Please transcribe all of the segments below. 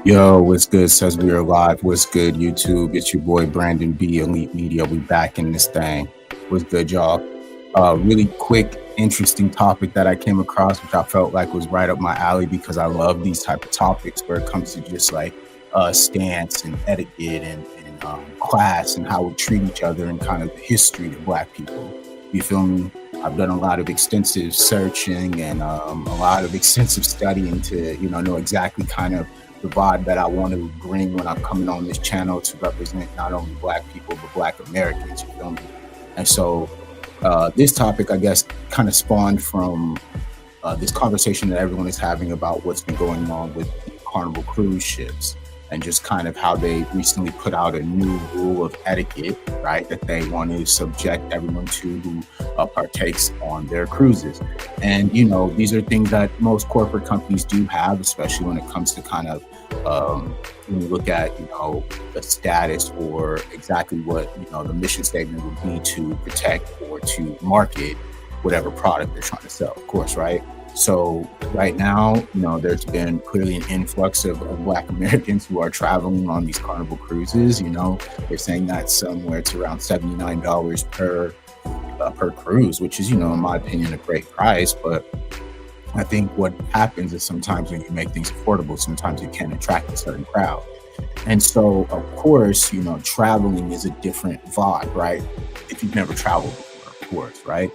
Yo, what's good? Says we are live. What's good, YouTube? It's your boy Brandon B, Elite Media. We back in this thing. What's good, y'all? Really quick, interesting topic that I came across, which I felt like was right up my alley because I love these type of topics where it comes to just like stance and etiquette and class and how we treat each other and kind of the history of Black people. You feel me? I've done a lot of extensive searching and a lot of extensive studying to, know exactly kind of the vibe that I want to bring when I'm coming on this channel to represent not only Black people, but Black Americans, you feel me? And so this topic, I guess, kind of spawned from this conversation that everyone is having about what's been going on with the Carnival cruise ships and just kind of how they recently put out a new rule of etiquette, right, that they want to subject everyone to who partakes on their cruises. And, these are things that most corporate companies do have, especially when it comes to kind of when you look at, the status or exactly what, the mission statement would be to protect or to market whatever product they're trying to sell, of course, right? So right now, there's been clearly an influx of Black Americans who are traveling on these Carnival cruises. They're saying that somewhere it's around $79 per cruise, which is, in my opinion, a great price. But I think what happens is sometimes when you make things affordable, sometimes you can attract a certain crowd. And so, of course, traveling is a different vibe, right? If you've never traveled before, of course, right?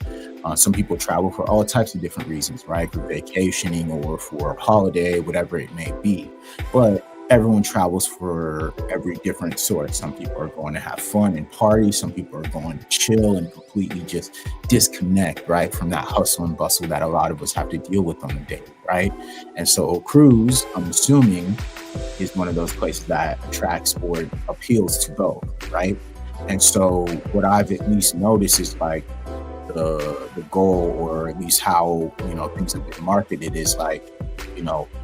Some people travel for all types of different reasons, right? For vacationing or for a holiday, whatever it may be. But everyone travels for every different sort. Some people are going to have fun and party. Some people are going to chill and completely just disconnect, right, from that hustle and bustle that a lot of us have to deal with on the day, right? And so a cruise, I'm assuming, is one of those places that attracts or appeals to both, right? And so what I've at least noticed is like the goal, or at least how things have been marketed, is like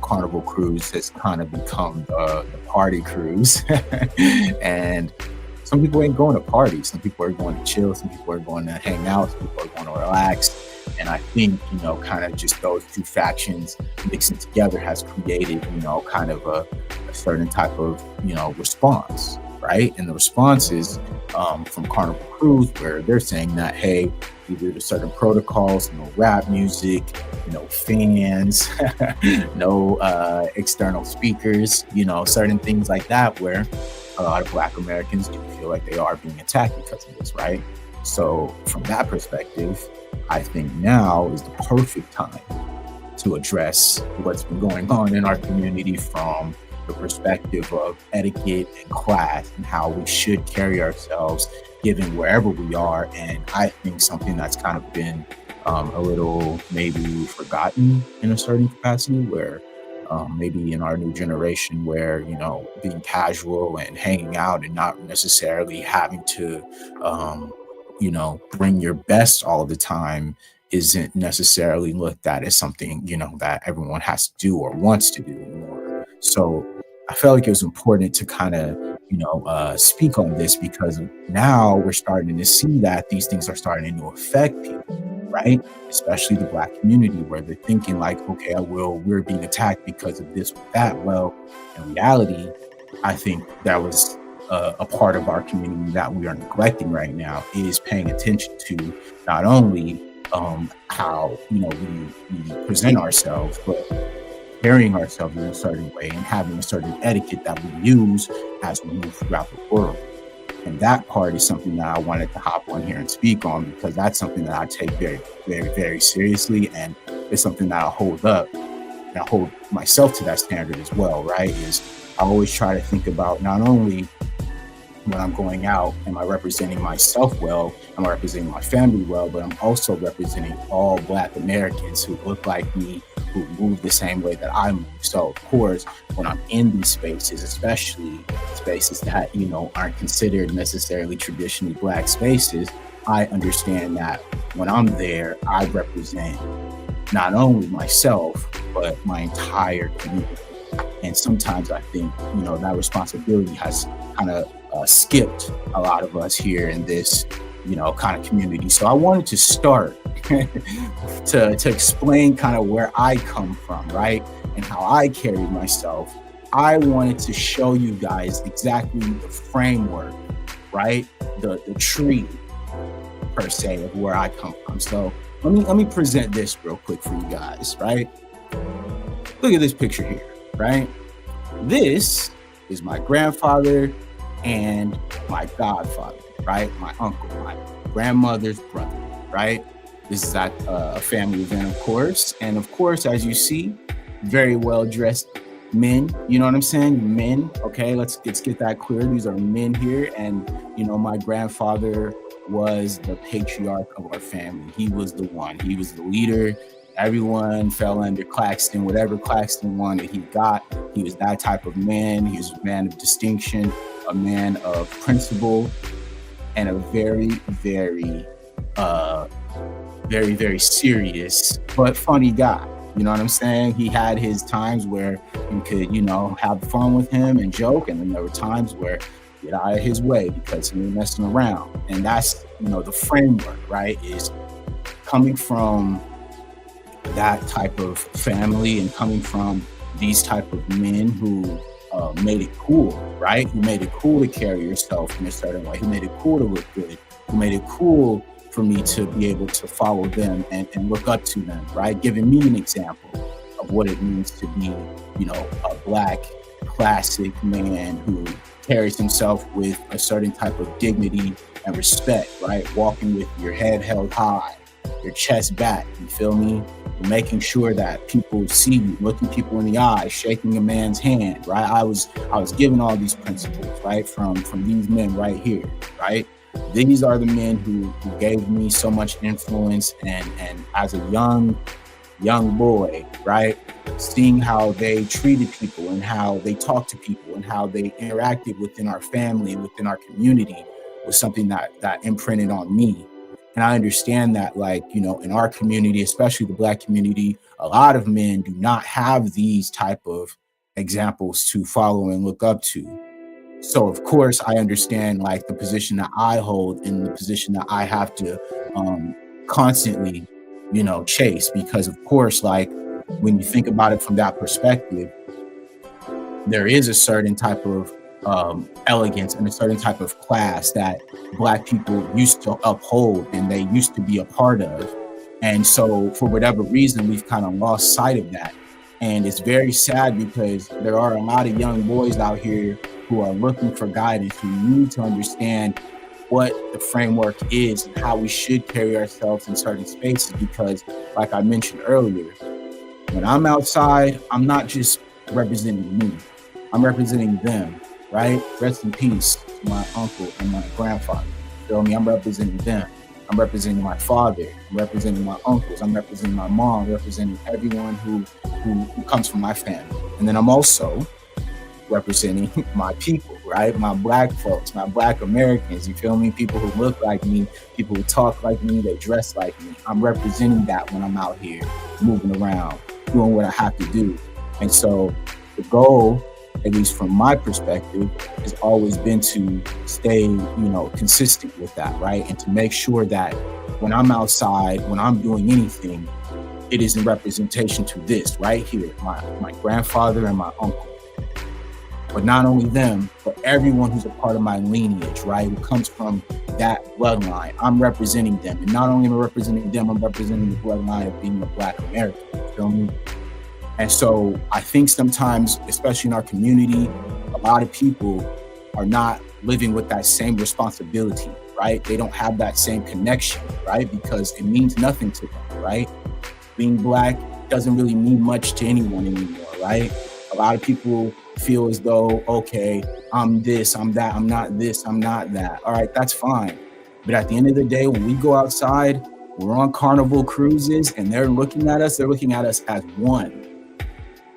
Carnival Cruise has kind of become the party cruise. And some people ain't going to party, some people are going to chill, some people are going to hang out, some people are going to relax. And I think kind of just those two factions mixing together has created kind of a certain type of response, right? And the response is from Carnival Cruise, where they're saying that, hey, due to certain protocols, no rap music, no fans, no external speakers, certain things like that, where a lot of Black Americans do feel like they are being attacked because of this, right? So from that perspective, I think now is the perfect time to address what's been going on in our community from the perspective of etiquette and class and how we should carry ourselves given wherever we are. And I think something that's kind of been a little maybe forgotten in a certain capacity, where maybe in our new generation, where being casual and hanging out and not necessarily having to bring your best all the time isn't necessarily looked at as something that everyone has to do or wants to do anymore. So I felt like it was important to kind of speak on this, because now we're starting to see that these things are starting to affect people, right? Especially the Black community, where they're thinking like, okay, we're being attacked because of this or that. Well, in reality, I think that was a part of our community that we are neglecting right now, is paying attention to not only how we present ourselves, but carrying ourselves in a certain way and having a certain etiquette that we use as we move throughout the world. And that part is something that I wanted to hop on here and speak on, because that's something that I take very, very, very seriously. And it's something that I hold up, and I hold myself to that standard as well, right? Is I always try to think about not only when I'm going out, am I representing myself well? Am I representing my family well? But I'm also representing all Black Americans who look like me, who move the same way that I move. So of course, when I'm in these spaces, especially spaces that, aren't considered necessarily traditionally Black spaces, I understand that when I'm there, I represent not only myself, but my entire community. And sometimes I think, that responsibility has kind of skipped a lot of us here in this, kind of community. So I wanted to start to explain kind of where I come from, right? And how I carry myself I wanted to show you guys exactly the framework, right? The tree per se of where I come from. So let me present this real quick for you guys, right? Look at this picture here, right? This is my grandfather and my godfather, right? My uncle, my grandmother's brother, right? This is at a family event, of course. And of course, as you see, very well dressed men. You know what I'm saying? Men. Okay, let's get that clear. These are men here. And, you know, my grandfather was the patriarch of our family. He was the one. He was the leader. Everyone fell under Claxton. Whatever Claxton wanted, he got. He was that type of man. He was a man of distinction, a man of principle, and a very, very serious but funny guy. You know what I'm saying? He had his times where you could, you know, have fun with him and joke, and then there were times where get out of his way because he was messing around. And that's, you know, the framework, right? Is coming from that type of family and coming from these type of men who made it cool, right? Who made it cool to carry yourself in a certain way, who made it cool to look good, who made it cool for me to be able to follow them and look up to them, right? Giving me an example of what it means to be, you know, a Black classic man who carries himself with a certain type of dignity and respect, right? Walking with your head held high, your chest back, you feel me? Making sure that people see you, looking people in the eye, shaking a man's hand, right? I was given all these principles, right? From these men right here, right? These are the men who gave me so much influence, and as a young boy, right? Seeing how they treated people and how they talked to people and how they interacted within our family and within our community was something that imprinted on me. And I understand that, like, you know, in our community, especially the Black community, a lot of men do not have these type of examples to follow and look up to. So, of course, I understand, like, the position that I hold and the position that I have to constantly, you know, chase. Because, of course, like, when you think about it from that perspective, there is a certain type of elegance and a certain type of class that Black people used to uphold and they used to be a part of. And so for whatever reason, we've kind of lost sight of that. And it's very sad because there are a lot of young boys out here who are looking for guidance, who need to understand what the framework is and how we should carry ourselves in certain spaces. Because, like I mentioned earlier, when I'm outside, I'm not just representing me, I'm representing them. Right? Rest in peace to my uncle and my grandfather. You feel me? I'm representing them. I'm representing my father. I'm representing my uncles. I'm representing my mom. I'm representing everyone who comes from my family. And then I'm also representing my people, right? My Black folks, my Black Americans. You feel me? People who look like me, people who talk like me, they dress like me. I'm representing that when I'm out here moving around, doing what I have to do. And so the goal, at least from my perspective, has always been to stay, you know, consistent with that, right? And to make sure that when I'm outside, when I'm doing anything, it is in representation to this right here, my grandfather and my uncle. But not only them, but everyone who's a part of my lineage, right? Who comes from that bloodline. I'm representing them. And not only am I representing them, I'm representing the bloodline of being a Black American. You feel me? And so I think sometimes, especially in our community, a lot of people are not living with that same responsibility, right? They don't have that same connection, right? Because it means nothing to them, right? Being Black doesn't really mean much to anyone anymore, right? A lot of people feel as though, okay, I'm this, I'm that, I'm not this, I'm not that. All right, that's fine. But at the end of the day, when we go outside, we're on Carnival cruises and they're looking at us as one.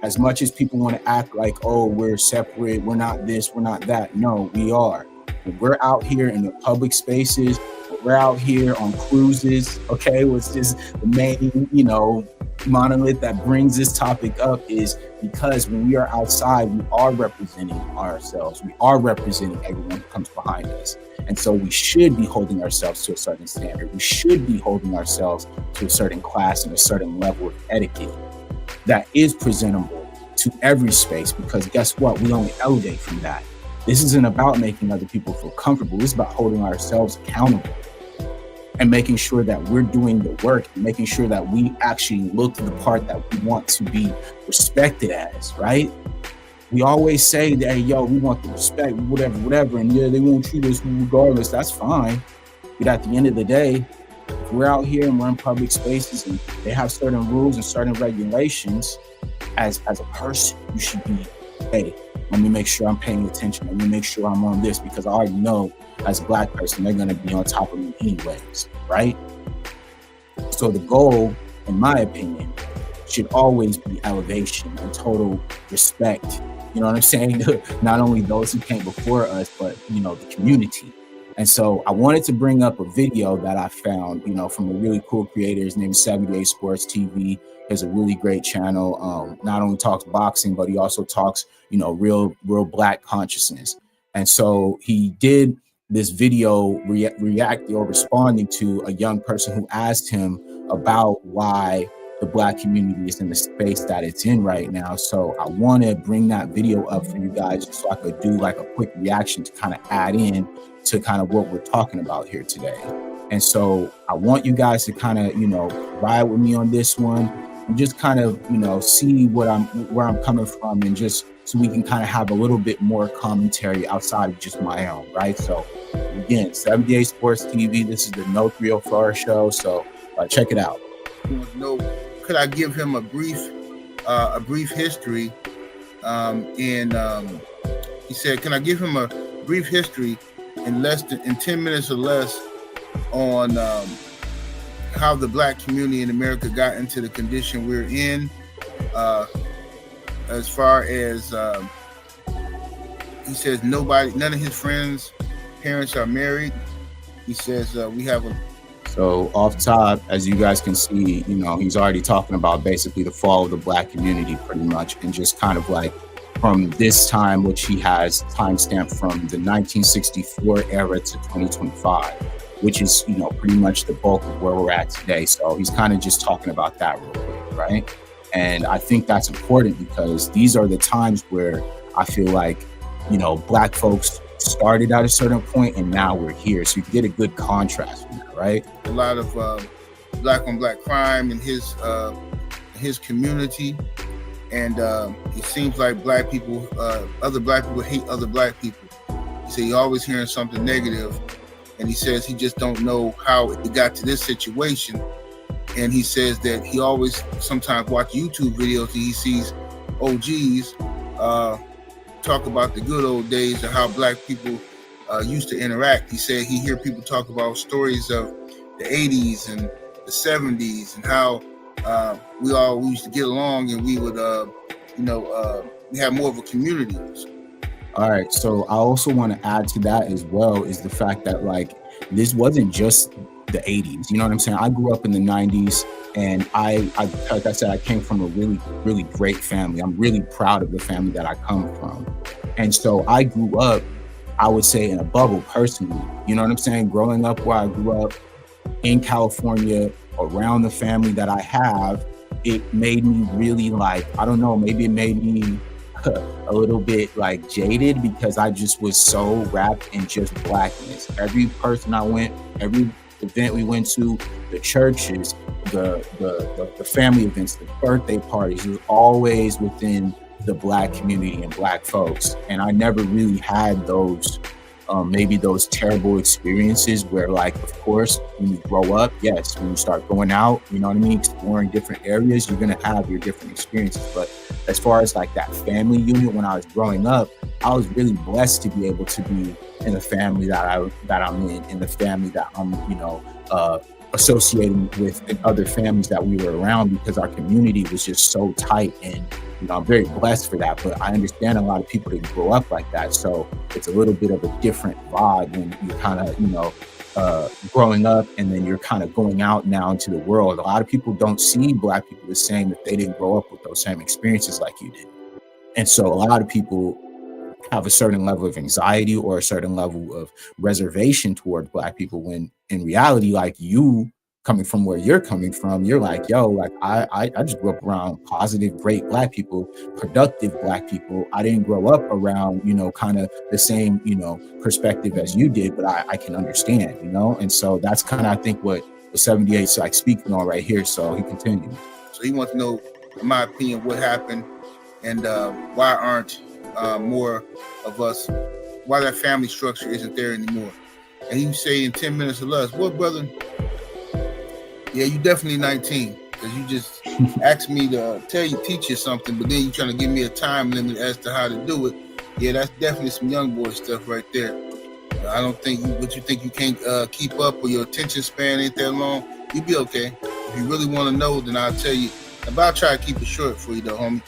As much as people want to act like, oh, we're separate, we're not this, we're not that. No, we are. When we're out here in the public spaces, we're out here on cruises, okay, which is the main, you know, monolith that brings this topic up, is because when we are outside, we are representing ourselves. We are representing everyone who comes behind us. And so we should be holding ourselves to a certain standard. We should be holding ourselves to a certain class and a certain level of etiquette that is presentable to every space, because guess what? We only elevate from that. This isn't about making other people feel comfortable. It's about holding ourselves accountable and making sure that we're doing the work, and making sure that we actually look the part that we want to be respected as, right? We always say that, hey, yo, we want the respect, whatever, and yeah, they won't treat us regardless. That's fine. But at the end of the day, if we're out here and we're in public spaces and they have certain rules and certain regulations, as a person, you should be, hey, let me make sure I'm paying attention. Let me make sure I'm on this, because I already know as a Black person, they're going to be on top of me anyways, right? So the goal, in my opinion, should always be elevation and total respect. You know what I'm saying? Not only those who came before us, but, the community. And so I wanted to bring up a video that I found, from a really cool creator. His name is 78 Sports TV. He has a really great channel. Not only talks boxing, but he also talks, real Black consciousness. And so he did this video reacting or responding to a young person who asked him about why the Black community is in the space that it's in right now. So I want to bring that video up for you guys, so I could do like a quick reaction to kind of add in to kind of what we're talking about here today. And so I want you guys to kind of, ride with me on this one and just kind of, see where I'm coming from, and just so we can kind of have a little bit more commentary outside of just my own, right? So again, 78 Sports TV, this is the No 304 show. So check it out. No, could I give him a brief history? He said, can I give him a brief history in 10 minutes or less on how the Black community in America got into the condition we're in, as far as he says none of his friends' parents are married. He says we have a. So off top, as you guys can see, he's already talking about basically the fall of the Black community pretty much, and just kind of like from this time, which he has timestamped from the 1964 era to 2025, which is, pretty much the bulk of where we're at today. So he's kind of just talking about that real quick, right? And I think that's important, because these are the times where I feel like, Black folks started at a certain point and now we're here. So you get a good contrast from that, right? A lot of Black on Black crime in his community. And it seems like Black people, other Black people hate other Black people. He said you're always hearing something negative. And he says he just don't know how it got to this situation. And he says that he always sometimes watch YouTube videos and he sees OGs talk about the good old days of how Black people used to interact. He said he hear people talk about stories of the 80s and the 70s and how we used to get along, and we would, we had more of a community. All right. So I also want to add to that as well, is the fact that this wasn't just the 80s. You know what I'm saying? I grew up in the 90s, and I like I said, I came from a really, really great family. I'm really proud of the family that I come from. And so I grew up, I would say, in a bubble personally. You know what I'm saying? Growing up where I grew up in California, around the family that I have, it made me really I don't know, maybe it made me a little bit jaded, because I just was so wrapped in just Blackness. Every every event we went to, the churches, the family events, the birthday parties, it was always within the Black community and Black folks. And I never really had those maybe those terrible experiences where of course, when you grow up, yes, when you start going out, you know what I mean, exploring different areas, you're going to have your different experiences. But as far as that family unit, when I was growing up, I was really blessed to be able to be in the family that I'm in the family that I'm, associating with, and other families that we were around, because our community was just so tight. And I'm very blessed for that. But I understand a lot of people didn't grow up like that, so it's a little bit of a different vibe when you kind of growing up, and then you're kind of going out now into the world. A lot of people don't see Black people the same if they didn't grow up with those same experiences like you did. And so a lot of people have a certain level of anxiety or a certain level of reservation toward Black people, when in reality, you coming from where you're coming from, you're like, yo, like I just grew up around positive, great black people, productive black people. I didn't grow up around, kind of the same, perspective as you did, but I can understand, and so that's kind of, I think, what 78's like speaking on right here. So he continued. So he wants to know, in my opinion, what happened and why aren't more of us, why that family structure isn't there anymore. And he say in 10 minutes or less, well, brother, yeah, you definitely 19, because you just asked me to teach you something, but then you trying to give me a time limit as to how to do it. Yeah, that's definitely some young boy stuff right there. I don't think you think you can't keep up, or your attention span ain't that long. You'll be okay. If you really want to know, then I'll tell you. But I'll try to keep it short for you though, homie.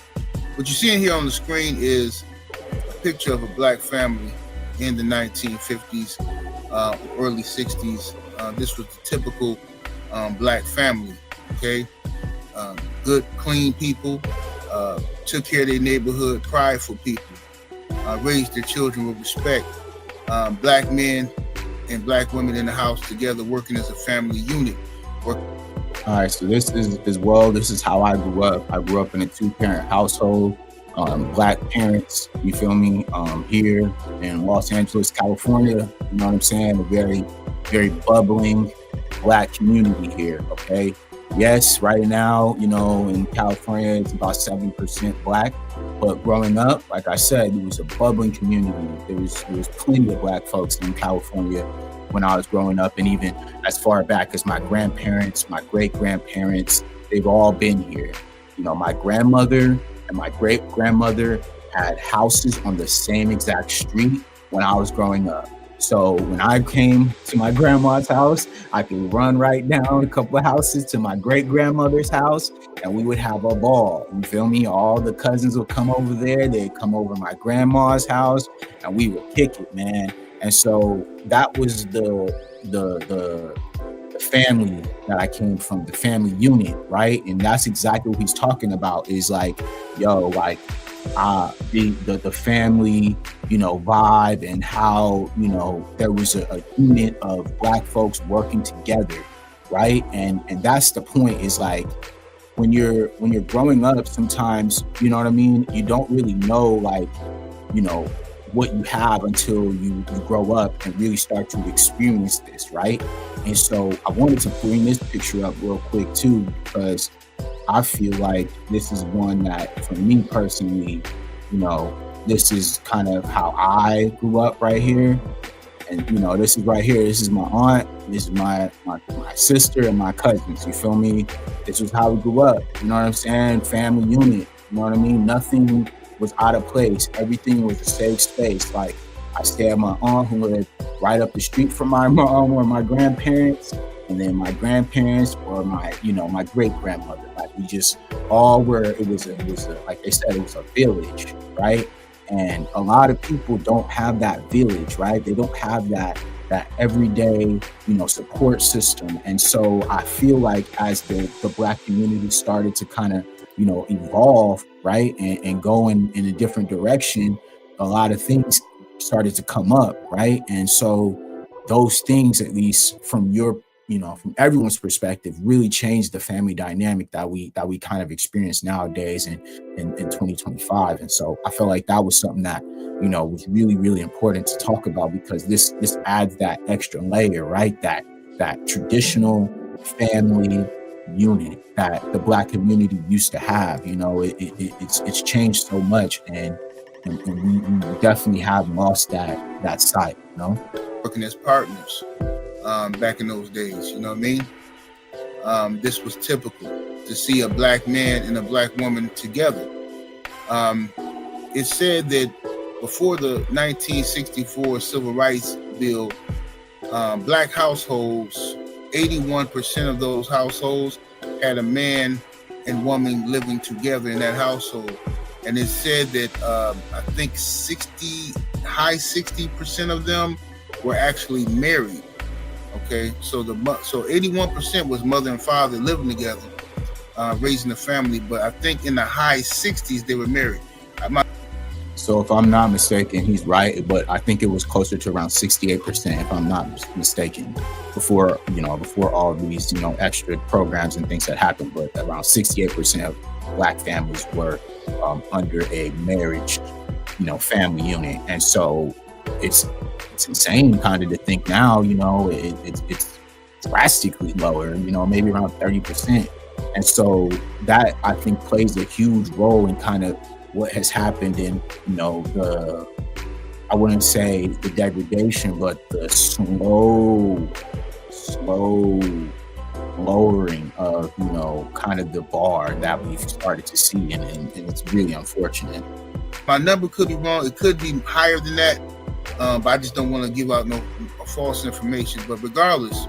What you're seeing here on the screen is a picture of a black family in the 1950s, early 60s. This was the typical black family, okay? Good, clean people, took care of their neighborhood, prideful people, raised their children with respect. Black men and black women in the house together, working as a family unit. All right, so this is how I grew up. I grew up in a 2-parent household, black parents, you feel me, here in Los Angeles, California, you know what I'm saying? A very, very bubbling black community here, okay? Yes, right now, in California, it's about 7% black, but growing up, like I said, it was a bubbling community. There was plenty of black folks in California when I was growing up, and even as far back as my grandparents, my great-grandparents, they've all been here. My grandmother and my great-grandmother had houses on the same exact street when I was growing up. So when I came to my grandma's house, I could run right down a couple of houses to my great-grandmother's house, and we would have a ball. You feel me? All the cousins would come over there. They'd come over to my grandma's house, and we would kick it, man. And so that was the family that I came from, the family unit, right? And that's exactly what he's talking about, is like, yo, like the family, vibe, and how, there was a unit of black folks working together, right? And that's the point, is like, when you're growing up, sometimes, you know what I mean, you don't really know, like, what you have until you grow up and really start to experience this, right? And so I wanted to bring this picture up real quick too, because I feel like this is one that, for me personally, this is kind of how I grew up right here. And this is right here, this is my aunt, this is my sister and my cousins, you feel me? This was how we grew up, you know what I'm saying? Family unit, you know what I mean? Nothing was out of place. Everything was a safe space. Like, I stay at my aunt, who lived right up the street from my mom or my grandparents, and then my grandparents or my great grandmother. Like, we just all were. It was like they said, it was a village, right? And a lot of people don't have that village, right? They don't have that everyday, support system. And so I feel like as the black community started to kind of, evolve, right, and go in a different direction, a lot of things started to come up, right? And so those things, at least from your, from everyone's perspective, really changed the family dynamic that we kind of experience nowadays in 2025. And so I feel like that was something that, was really, really important to talk about, because this adds that extra layer, right? That traditional family unit that the black community used to have. It's changed so much, and we definitely have lost that sight, working as partners back in those days, you know what I mean? This was typical to see a black man and a black woman together. It's said that before the 1964 Civil Rights Bill, black households, 81% of those households had a man and woman living together in that household. And it's said that I think high 60% of them were actually married. Okay, so 81% was mother and father living together, raising a family. But I think in the high 60s they were married. So if I'm not mistaken, he's right, but I think it was closer to around 68%, if I'm not mistaken, before all these, extra programs and things that happened. But around 68% of Black families were under a marriage, family unit. And so it's insane kind of to think now, it's drastically lower, maybe around 30%. And so that, I think, plays a huge role in kind of what has happened in, I wouldn't say the degradation, but the slow lowering of, kind of the bar that we've started to see. And it's really unfortunate. My number could be wrong. It could be higher than that. But I just don't want to give out no false information. But regardless,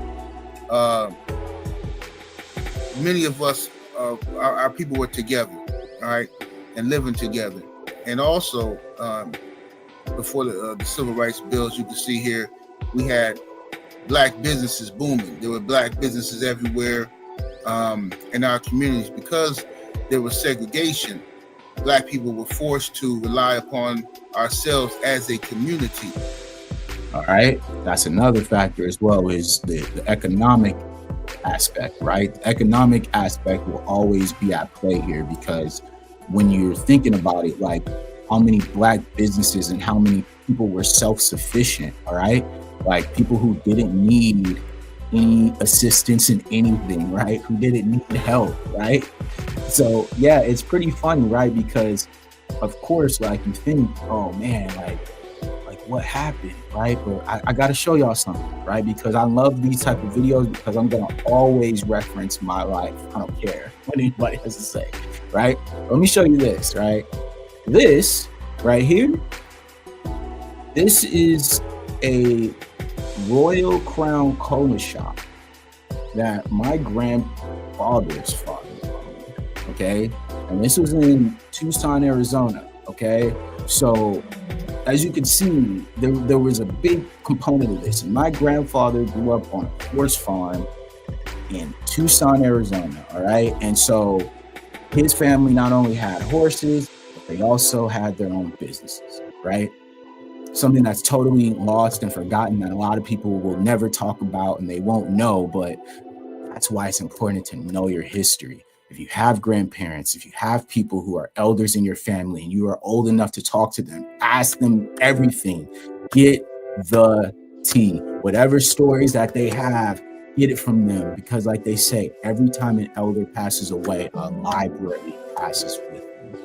many of us, our people were together, all right, and living together. And also, before the civil rights bills, you can see here, we had Black businesses booming. There were Black businesses everywhere in our communities. Because there was segregation, Black people were forced to rely upon ourselves as a community. All right, that's another factor as well, is the economic aspect, right? The economic aspect will always be at play here, because when you're thinking about it, like how many Black businesses and how many people were self-sufficient, all right? Like people who didn't need any assistance in anything, right? Who didn't need help, right? So yeah, it's pretty funny, right? Because of course, like you think, oh man, like what happened, right? But I got to show y'all something, right? Because I love these type of videos, because I'm going to always reference my life. I don't care what anybody has to say, right? Let me show you this, right? This right here, this is a Royal Crown Cola shop that my grandfather's father owned, okay? And this was in Tucson, Arizona, okay? So as you can see, there was a big component of this. And my grandfather grew up on a horse farm in Tucson, Arizona, all right? And so his family not only had horses, but they also had their own businesses, right? Something that's totally lost and forgotten that a lot of people will never talk about and they won't know, but that's why it's important to know your history. If you have grandparents, if you have people who are elders in your family and you are old enough to talk to them, ask them everything. Get the tea. Whatever stories that they have, get it from them. Because like they say, every time an elder passes away, a library passes with them.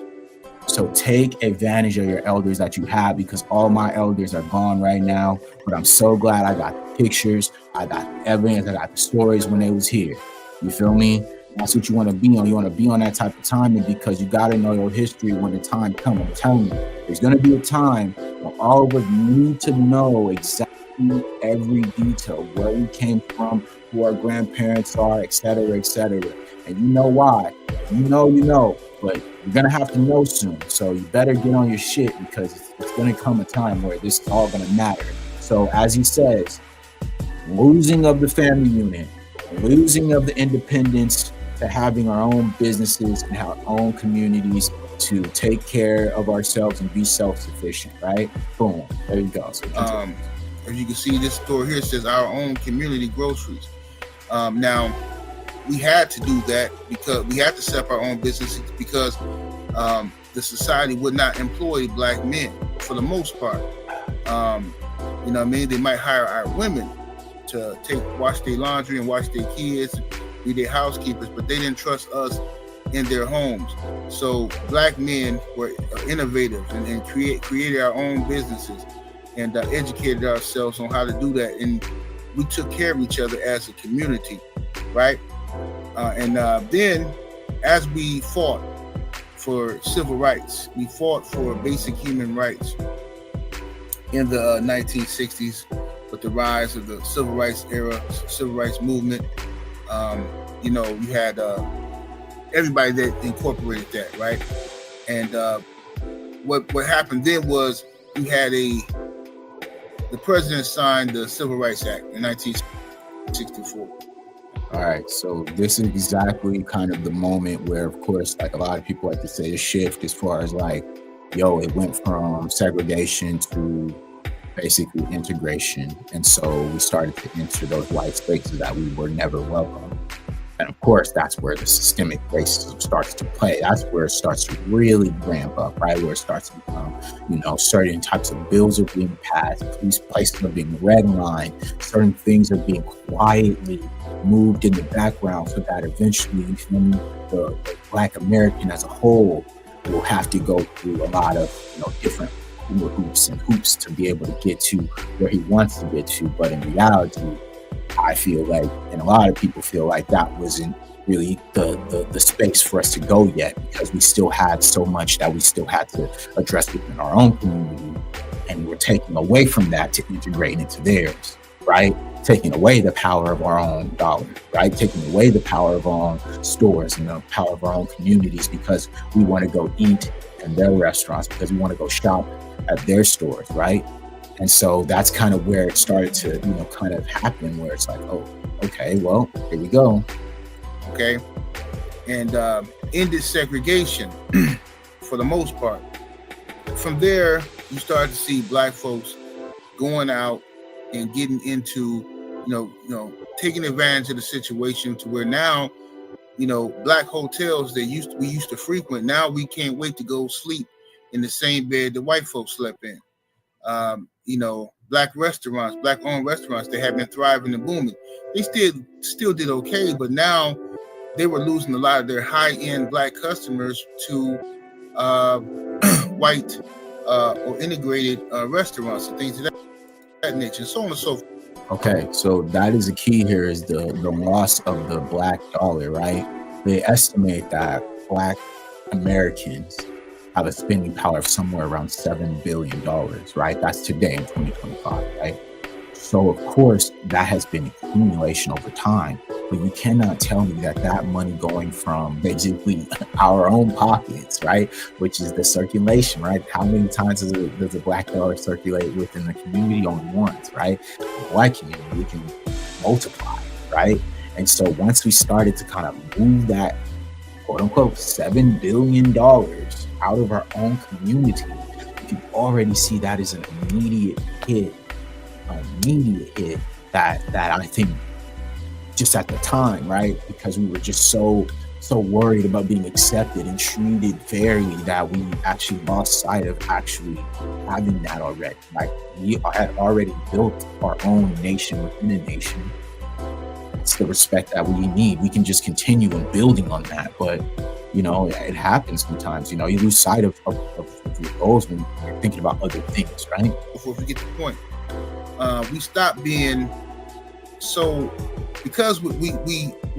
So take advantage of your elders that you have, because all my elders are gone right now. But I'm so glad I got the pictures, I got the evidence, I got the stories when they was here. You feel me? That's what you want to be on. You want to be on that type of timing, because you got to know your history when the time comes. I'm telling you, there's going to be a time when all of us need to know exactly every detail, where we came from, who our grandparents are, et cetera, et cetera. And you know why. You know, but you're going to have to know soon. So you better get on your shit, because it's going to come a time where this is all going to matter. So as he says, losing of the family unit, losing of the independence, to having our own businesses and our own communities to take care of ourselves and be self-sufficient, right? Boom, there you go. So as you can see, this store here says our own community groceries. Now, we had to do that because we had to set up our own businesses, because the society would not employ Black men for the most part. You know what I mean? They might hire our women to wash their laundry and wash their kids, be their housekeepers, but they didn't trust us in their homes. So Black men were innovative and created our own businesses and educated ourselves on how to do that. And we took care of each other as a community, right? And then as we fought for civil rights, we fought for basic human rights in the 1960s with the rise of the civil rights era, civil rights movement. You know, you had everybody that incorporated that, right? And what happened then was you had the president signed the Civil Rights Act in 1964. All right, so this is exactly kind of the moment where, of course, like a lot of people like to say, a shift as far as like it went from segregation to basically integration. And so we started to enter those white spaces that we were never welcome. And of course, that's where the systemic racism starts to play. That's where it starts to really ramp up, right? Where it starts to become, certain types of bills are being passed, police places are being redlined, certain things are being quietly moved in the background so that eventually the Black American as a whole will have to go through a lot of, different hoops to be able to get to where he wants to get to. But in reality, I feel like, and a lot of people feel like, that wasn't really the space for us to go yet, because we still had so much that we still had to address within our own community, and we're taking away from that to integrate into theirs, right? Taking away the power of our own dollar, right? Taking away the power of our own stores and the power of our own communities, because we want to go eat in their restaurants, because we want to go shop at their stores, right? And so that's kind of where it started to, kind of happen, where it's like, oh, okay, well, here we go. Okay. And ended segregation for the most part. From there, you start to see Black folks going out and getting into, taking advantage of the situation, to where now, Black hotels we used to frequent, now we can't wait to go sleep in the same bed the white folks slept in. Black restaurants, Black-owned restaurants, they have been thriving and booming. They still did okay, but now they were losing a lot of their high-end Black customers to white or integrated restaurants and things of that nature, and so on and so forth. Okay, so that is the key here, is the loss of the Black dollar, right? They estimate that Black Americans have a spending power of somewhere around $7 billion, right? That's today in 2025, right? So of course, that has been accumulation over time, but you cannot tell me that money going from basically our own pockets, right? Which is the circulation, right? How many times does the Black dollar circulate within the community? Only once, right? The Black community, we can multiply, right? And so once we started to kind of move that, quote unquote, $7 billion out of our own community, you can already see that is an immediate hit that I think, just at the time, right? Because we were just so worried about being accepted and treated fairly, that we actually lost sight of actually having that already. Like, we had already built our own nation within a nation. It's the respect that we need. We can just continue in building on that, but it happens sometimes. You lose sight of your goals when you're thinking about other things, right? Before we get to the point, we stop being because we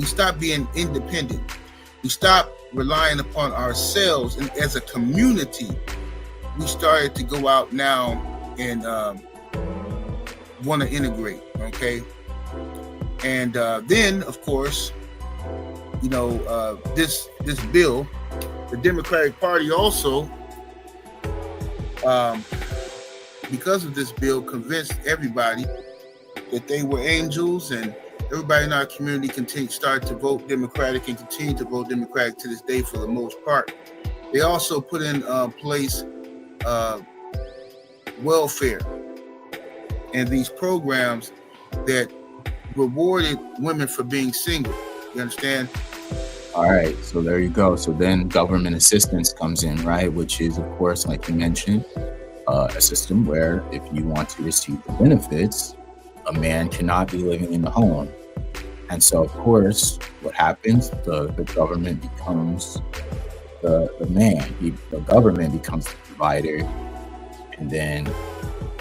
stop being independent. We stop relying upon ourselves, and as a community, we started to go out now and want to integrate. Okay, and then of course, this bill, the Democratic Party also, because of this bill, convinced everybody that they were angels, and everybody in our community started to vote Democratic and continue to vote Democratic to this day for the most part. They also put in place welfare and these programs that rewarded women for being single. You understand? All right, so there you go. So then government assistance comes in, right? Which is, of course, like you mentioned, a system where if you want to receive the benefits, a man cannot be living in the home. And so, of course, what happens? The government becomes the man. The government becomes the provider, and then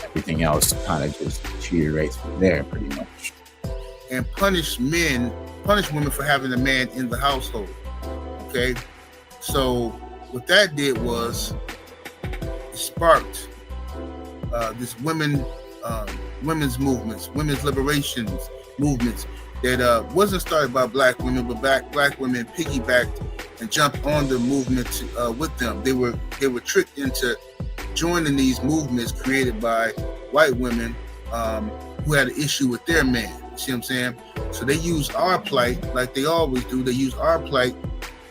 everything else kind of just deteriorates from there, pretty much. And punish women for having a man in the household. Okay, so what that did was it sparked this women's movements, women's liberation movements that wasn't started by Black women, but Black women piggybacked and jumped on the movement with them. They were tricked into joining these movements created by white women who had an issue with their man. See what I'm saying? So they use our plight, like they always do. They use our plight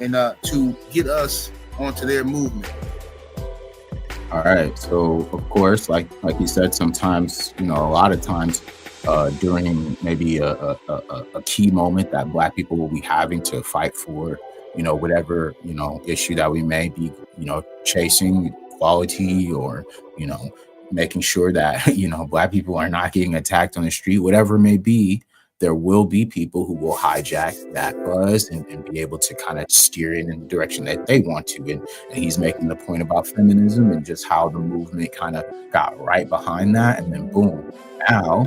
and to get us onto their movement. All right. So of course, like you said, sometimes, a lot of times, during maybe a key moment that Black people will be having to fight for, whatever, issue that we may be, chasing, equality, or, you know, making sure that, Black people are not getting attacked on the street, whatever it may be. There will be people who will hijack that buzz and be able to kind of steer it in the direction that they want to. And he's making the point about feminism and just how the movement kind of got right behind that. And then boom, now,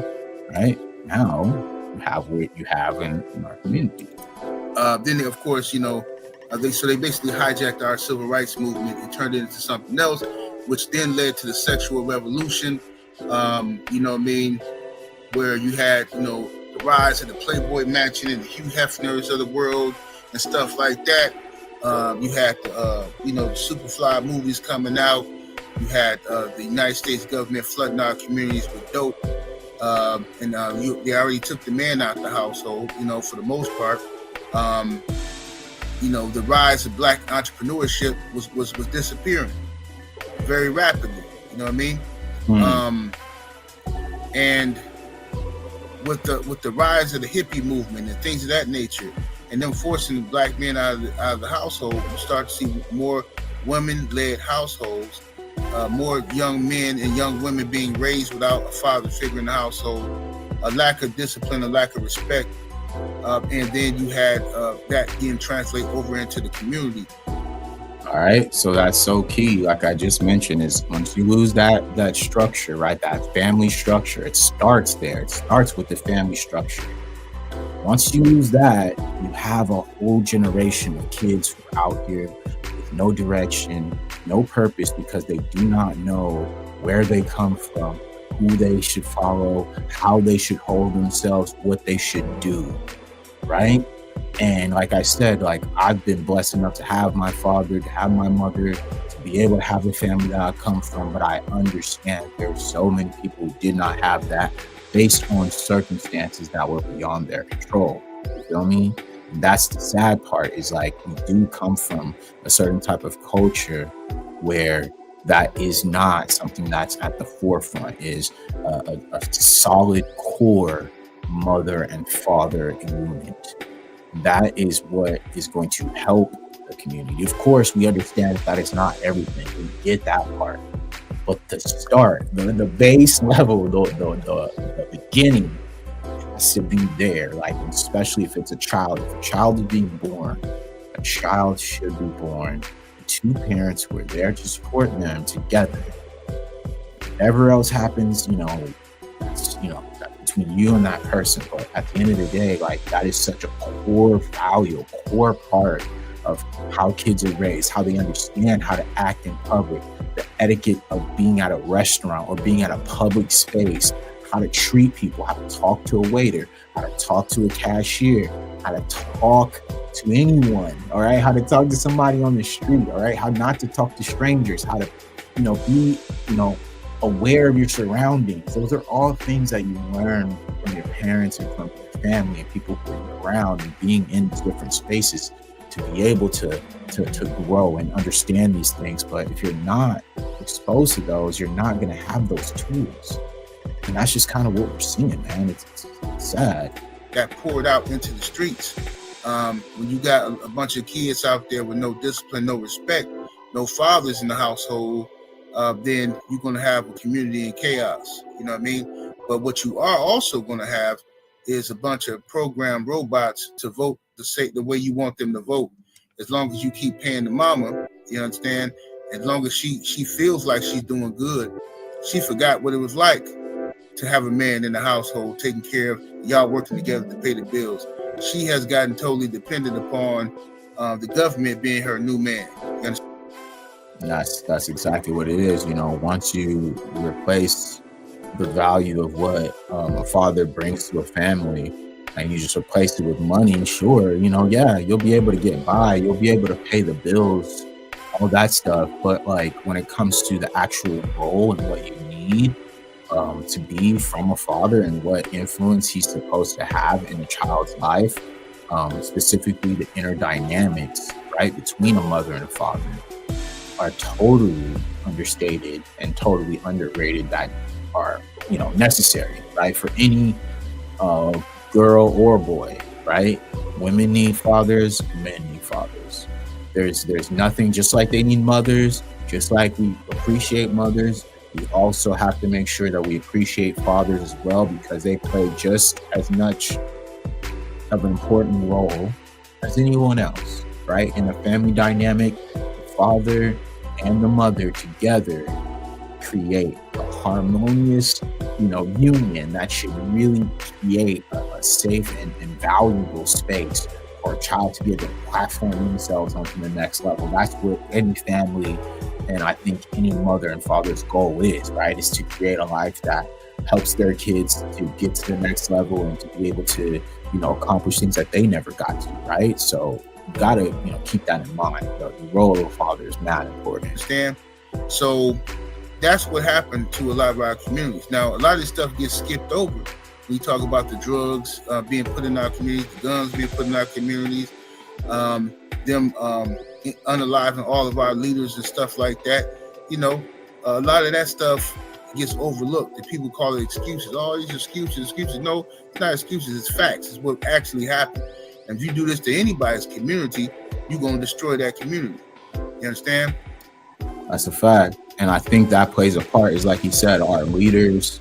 right now, you have what you have in our community. Then, of course, they basically hijacked our civil rights movement and turned it into something else, which then led to the sexual revolution. Where you had, the rise of the Playboy Mansion and the Hugh Hefners of the world and stuff like that. You had the Superfly movies coming out. You had the United States government flooding our communities with dope. They already took the man out the household, for the most part. The rise of Black entrepreneurship was disappearing very rapidly. You know what I mean? And with the rise of the hippie movement and things of that nature, and them forcing the Black men out of the household, you start to see more women-led households, more young men and young women being raised without a father figure in the household, a lack of discipline, a lack of respect, and then you had that getting translated over into the community. All right, so that's so key. Like I just mentioned, is once you lose that structure, right, that family structure, it starts there. It starts with the family structure. Once you lose that, you have a whole generation of kids who are out here with no direction, no purpose, because they do not know where they come from, who they should follow, how they should hold themselves, what they should do, right? And like I said, I've been blessed enough to have my father, to have my mother, to be able to have the family that I come from. But I understand there's so many people who did not have that based on circumstances that were beyond their control. You feel me? And that's the sad part, is we do come from a certain type of culture where that is not something that's at the forefront, is a solid core mother and father unit. That is what is going to help the community. Of course, we understand that is not everything. We get that part. But the start, the base level, the beginning has to be there. Especially if it's a child. If a child is being born, a child should be born. Two parents who are there to support them together. Whatever else happens, that's, between you and that person. But at the end of the day, that is such a core value, a core part of how kids are raised, how they understand how to act in public, the etiquette of being at a restaurant or being at a public space, how to treat people, how to talk to a waiter, how to talk to a cashier, how to talk to anyone, all right, how to talk to somebody on the street, all right, how not to talk to strangers, how to, be, aware of your surroundings. Those are all things that you learn from your parents and from your family and people who are around, and being in different spaces to be able to grow and understand these things. But if you're not exposed to those, you're not going to have those tools. And that's just kind of what we're seeing, man. It's sad. That poured out into the streets. When you got a bunch of kids out there with no discipline, no respect, no fathers in the household, then you're going to have a community in chaos. You know what I mean? But what you are also going to have is a bunch of programmed robots to vote the way you want them to vote. As long as you keep paying the mama, you understand? As long as she feels like she's doing good, she forgot what it was like to have a man in the household taking care of y'all, working together to pay the bills. She has gotten totally dependent upon the government being her new man. You understand? That's exactly what it is. Once you replace the value of what a father brings to a family, and you just replace it with money, sure, you'll be able to get by, you'll be able to pay the bills, all that stuff. But when it comes to the actual role and what you need to be from a father and what influence he's supposed to have in a child's life, specifically the inner dynamics, right, between a mother and a father, are totally understated and totally underrated that are, necessary, right? For any girl or boy, right? Women need fathers, men need fathers. There's nothing, just like they need mothers, just like we appreciate mothers, we also have to make sure that we appreciate fathers as well, because they play just as much of an important role as anyone else, right? In a family dynamic, the father and the mother together create a harmonious, union that should really create a safe and valuable space for a child to be able to platform themselves onto the next level. That's what any family and I think any mother and father's goal is, right? Is to create a life that helps their kids to get to the next level and to be able to, accomplish things that they never got to, right? So you gotta, keep that in mind. The role of a father is not important. Understand? So that's what happened to a lot of our communities. Now, a lot of this stuff gets skipped over. We talk about the drugs being put in our communities, the guns being put in our communities, them unaliving all of our leaders and stuff like that. A lot of that stuff gets overlooked. And people call it excuses. Oh, these excuses. No, it's not excuses. It's facts. It's what actually happened. And if you do this to anybody's community, you're going to destroy that community. You understand? That's a fact. And I think that plays a part, is like you said, our leaders,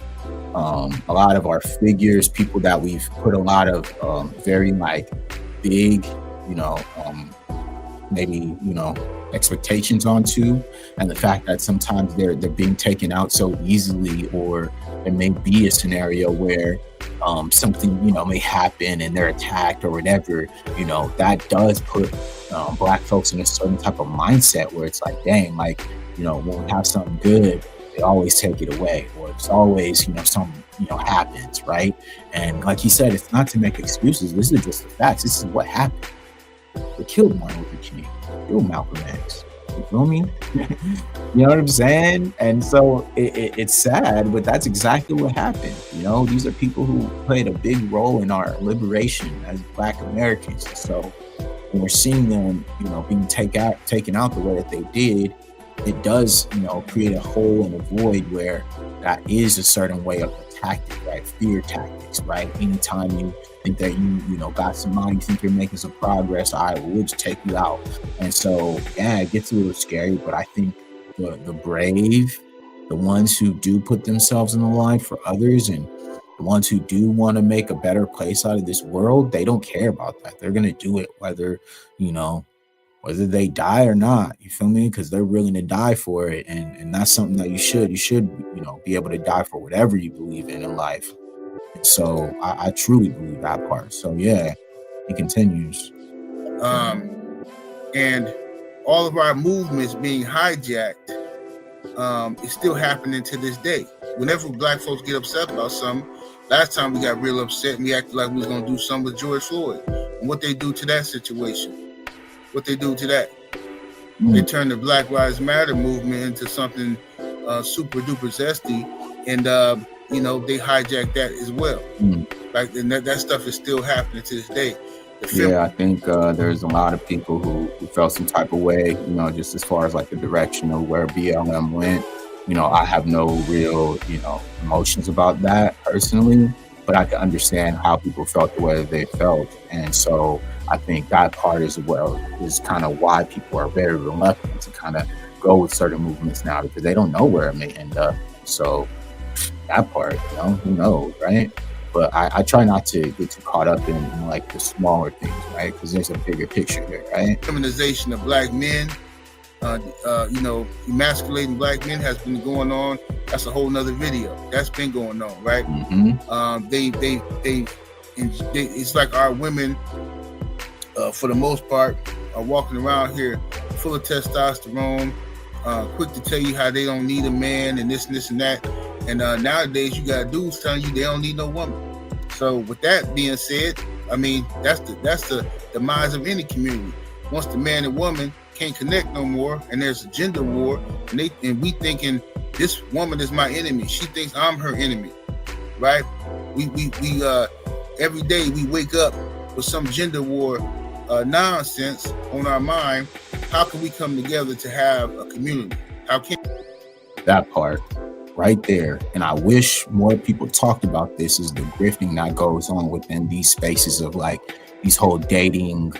a lot of our figures, people that we've put a lot of very big, maybe, expectations onto, and the fact that sometimes they're being taken out so easily, or there may be a scenario where something, may happen and they're attacked or whatever, that does put Black folks in a certain type of mindset where it's like, dang, when we have something good, they always take it away, or it's always, something, happens, right? And like he said, it's not to make excuses. This is just the facts. This is what happened. They killed Martin Luther King, killed Malcolm X. You feel me? You know what I'm saying? And so it's sad, but that's exactly what happened. These are people who played a big role in our liberation as Black Americans. So when we're seeing them, being taken out the way that they did, it does, create a hole and a void where that is a certain way of a tactic, right? Fear tactics, right? Anytime you think that you got some money, you think you're making some progress, we'll just take you out. And so, yeah, it gets a little scary, but I think the brave, the ones who do put themselves in the line for others, and the ones who do want to make a better place out of this world, they don't care about that. They're going to do it whether they die or not, you feel me? Because they're willing to die for it. And that's something that you should, be able to die for whatever you believe in life. And so I truly believe that part. So yeah, it continues. And all of our movements being hijacked, is still happening to this day. Whenever Black folks get upset about something, last time we got real upset and we acted like we was going to do something with George Floyd. And what they do to that situation. What they do to that. They turn the Black Lives Matter movement into something super duper zesty, and they hijack that as well. And that stuff is still happening to this day. I think there's a lot of people who felt some type of way, just as far as the direction of where BLM went. I have no real, emotions about that personally, but I can understand how people felt the way they felt. And so I think that part as well is kind of why people are very reluctant to kind of go with certain movements now, because they don't know where it may end up. So that part, who knows, right? But I try not to get too caught up in the smaller things, right? Because there's a bigger picture here, right? Feminization of Black men, emasculating Black men has been going on. That's a whole nother video. That's been going on, right? It's like our women, for the most part, are walking around here full of testosterone, quick to tell you how they don't need a man and this and that. And nowadays, you got dudes telling you they don't need no woman. So with that being said, I mean, that's the demise of any community. Once the man and woman can't connect no more, and there's a gender war, and we thinking this woman is my enemy. She thinks I'm her enemy, right? We every day we wake up with some gender war nonsense on our mind. how can we come together to have a community? How can that part right there? And I wish more people talked about this, is the grifting that goes on within these spaces of like these whole dating,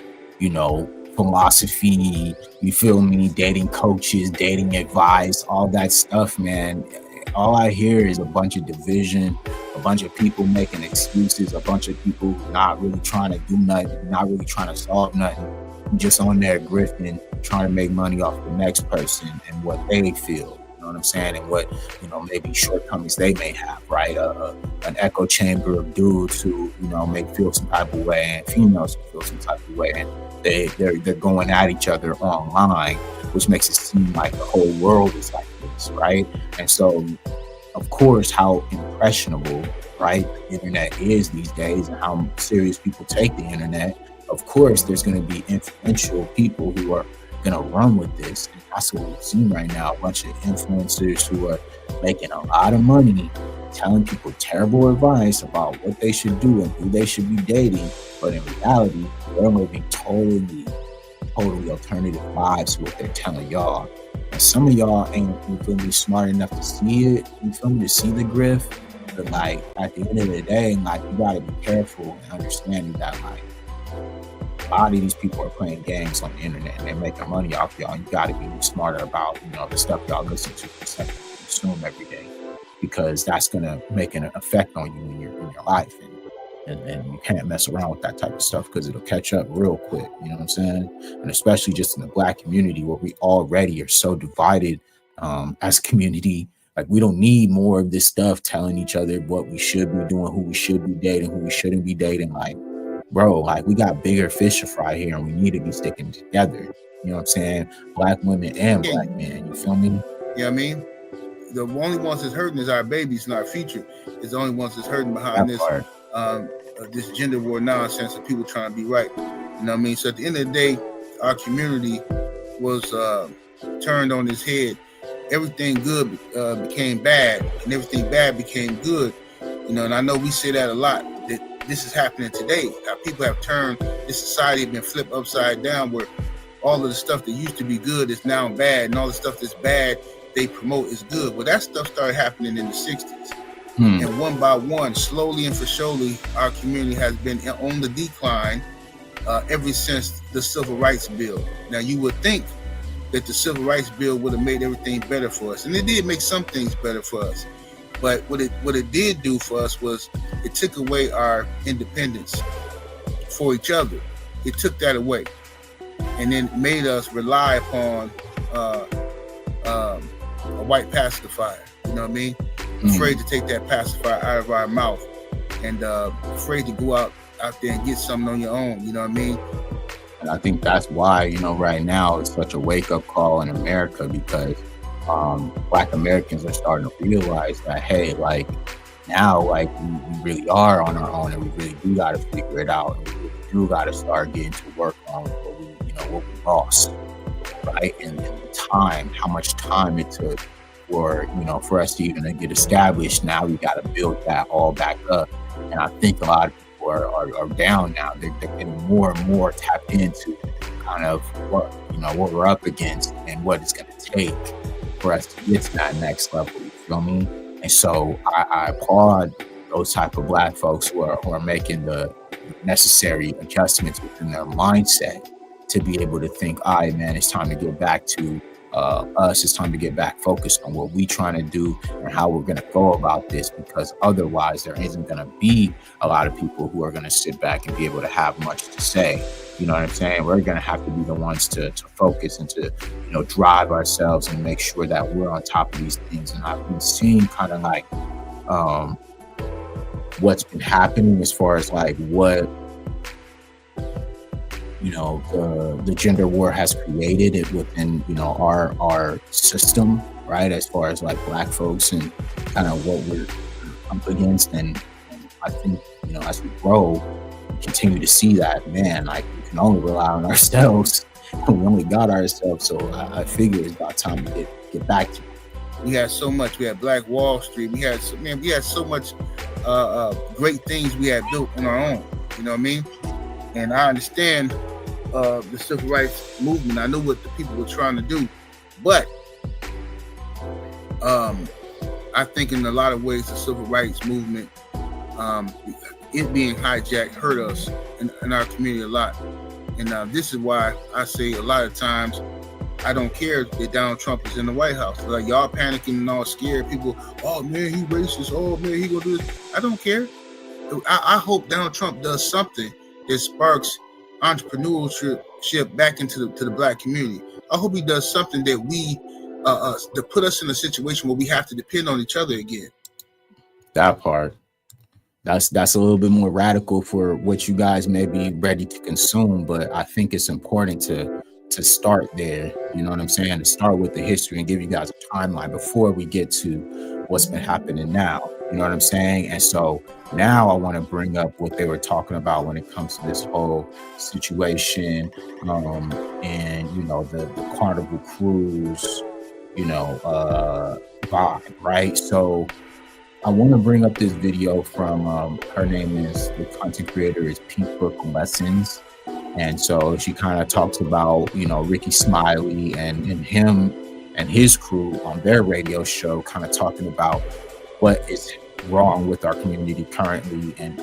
philosophy, you feel me, dating coaches, dating advice, all that stuff, man. All I hear is a bunch of division, a bunch of people making excuses, a bunch of people not really trying to do nothing, not really trying to solve nothing, just on there grifting, trying to make money off the next person and what they feel. You know what I'm saying? And what, maybe shortcomings they may have, right? An echo chamber of dudes who, may feel some type of way, and females who feel some type of way. And they're going at each other online, which makes it seem like the whole world is like this, right? And so, of course, how impressionable, right, the internet is these days, and how serious people take the internet. Of course, there's going to be influential people who are going to run with this. And that's what we've seen right now. A bunch of influencers who are making a lot of money, telling people terrible advice about what they should do and who they should be dating. But in reality, they're living totally alternative lives to what they're telling y'all. And some of y'all ain't, you feel me, smart enough to see it, you feel me, to see the grift. But like at the end of the day, like, you gotta be careful and understanding that like a lot of these people are playing games on the internet and they're making money off y'all. You gotta be smarter about, the stuff y'all listen to, the stuff you consume every day, because that's gonna make an effect on you in your life. And you can't mess around with that type of stuff, because it'll catch up real quick. You know what I'm saying? And especially just in the Black community, where we already are so divided as a community. Like, we don't need more of this stuff telling each other what we should be doing, who we should be dating, who we shouldn't be dating. Like, bro, like, we got bigger fish to fry here, and we need to be sticking together. You know what I'm saying? Black women and Black men. You feel me? You know what I mean? The only ones that's hurting is our babies, not our future. It's the only ones that's hurting behind this gender war nonsense of people trying to be right. You know what I mean? So at the end of the day, our community was turned on its head. Everything good became bad, and everything bad became good. And I know we say that a lot, that this is happening today. How people have turned, this society has been flipped upside down, where all of the stuff that used to be good is now bad, and all the stuff that's bad they promote is good. Well, that stuff started happening in the 60s. And one by one, slowly and for surely, our community has been on the decline ever since the Civil Rights Bill. Now, you would think that the Civil Rights Bill would have made everything better for us. And it did make some things better for us. But what it did do for us was it took away our independence for each other. It took that away. And then made us rely upon a white pacifier. You know what I mean? Afraid to take that pacifier out of our mouth, and afraid to go out there and get something on your own. You know what I mean? And I think that's why, right now it's such a wake-up call in America, because Black Americans are starting to realize that, hey, like, now, like, we really are on our own, and we really do got to figure it out, and we really do got to start getting to work on what we lost, right? And the time, how much time it took for us to even get established. Now we got to build that all back up. And I think a lot of people are down now. They're getting more and more tapped into kind of what we're up against and what it's going to take for us to get to that next level. You feel me? And so I applaud those type of Black folks who are making the necessary adjustments within their mindset to be able to think, all right, man, it's time to get back to us. It's time to get back focused on what we trying to do and how we're going to go about this, because otherwise there isn't going to be a lot of people who are going to sit back and be able to have much to say. You know what I'm saying? We're going to have to be the ones to focus and to, drive ourselves and make sure that we're on top of these things. And I've been seeing kind of like what's been happening as far as like what the gender war has created it within, our system, right? As far as like Black folks and kind of what we're up against. And I think, as we grow, we continue to see that, man, like, we can only rely on ourselves. We only got ourselves. So I figure it's about time to get back to it. We had so much. We had Black Wall Street. We had so much great things we had built on our own. You know what I mean? And I understand the civil rights movement. I knew what the people were trying to do, but I think in a lot of ways the civil rights movement, it being hijacked, hurt us in our community a lot. And this is why I say a lot of times I don't care that Donald Trump is in the White House. Like, y'all panicking and all scared. People, oh man, he racist. Oh man, he gonna do this. I don't care. I hope Donald Trump does something that sparks entrepreneurship back into the black community. I hope he does something that we to put us in a situation where we have to depend on each other again. That part. That's a little bit more radical for what you guys may be ready to consume, but I think it's important to start there. You know what I'm saying? To start with the history and give you guys a timeline before we get to what's been happening now. You know what I'm saying? And so now I want to bring up what they were talking about when it comes to this whole situation, and you know the Carnival Cruise, you know, vibe, right? So I want to bring up this video from her name is, the content creator is Pink Book Lessons. And so she kind of talks about, you know, Ricky Smiley and him and his crew on their radio show, kind of talking about what is wrong with our community currently and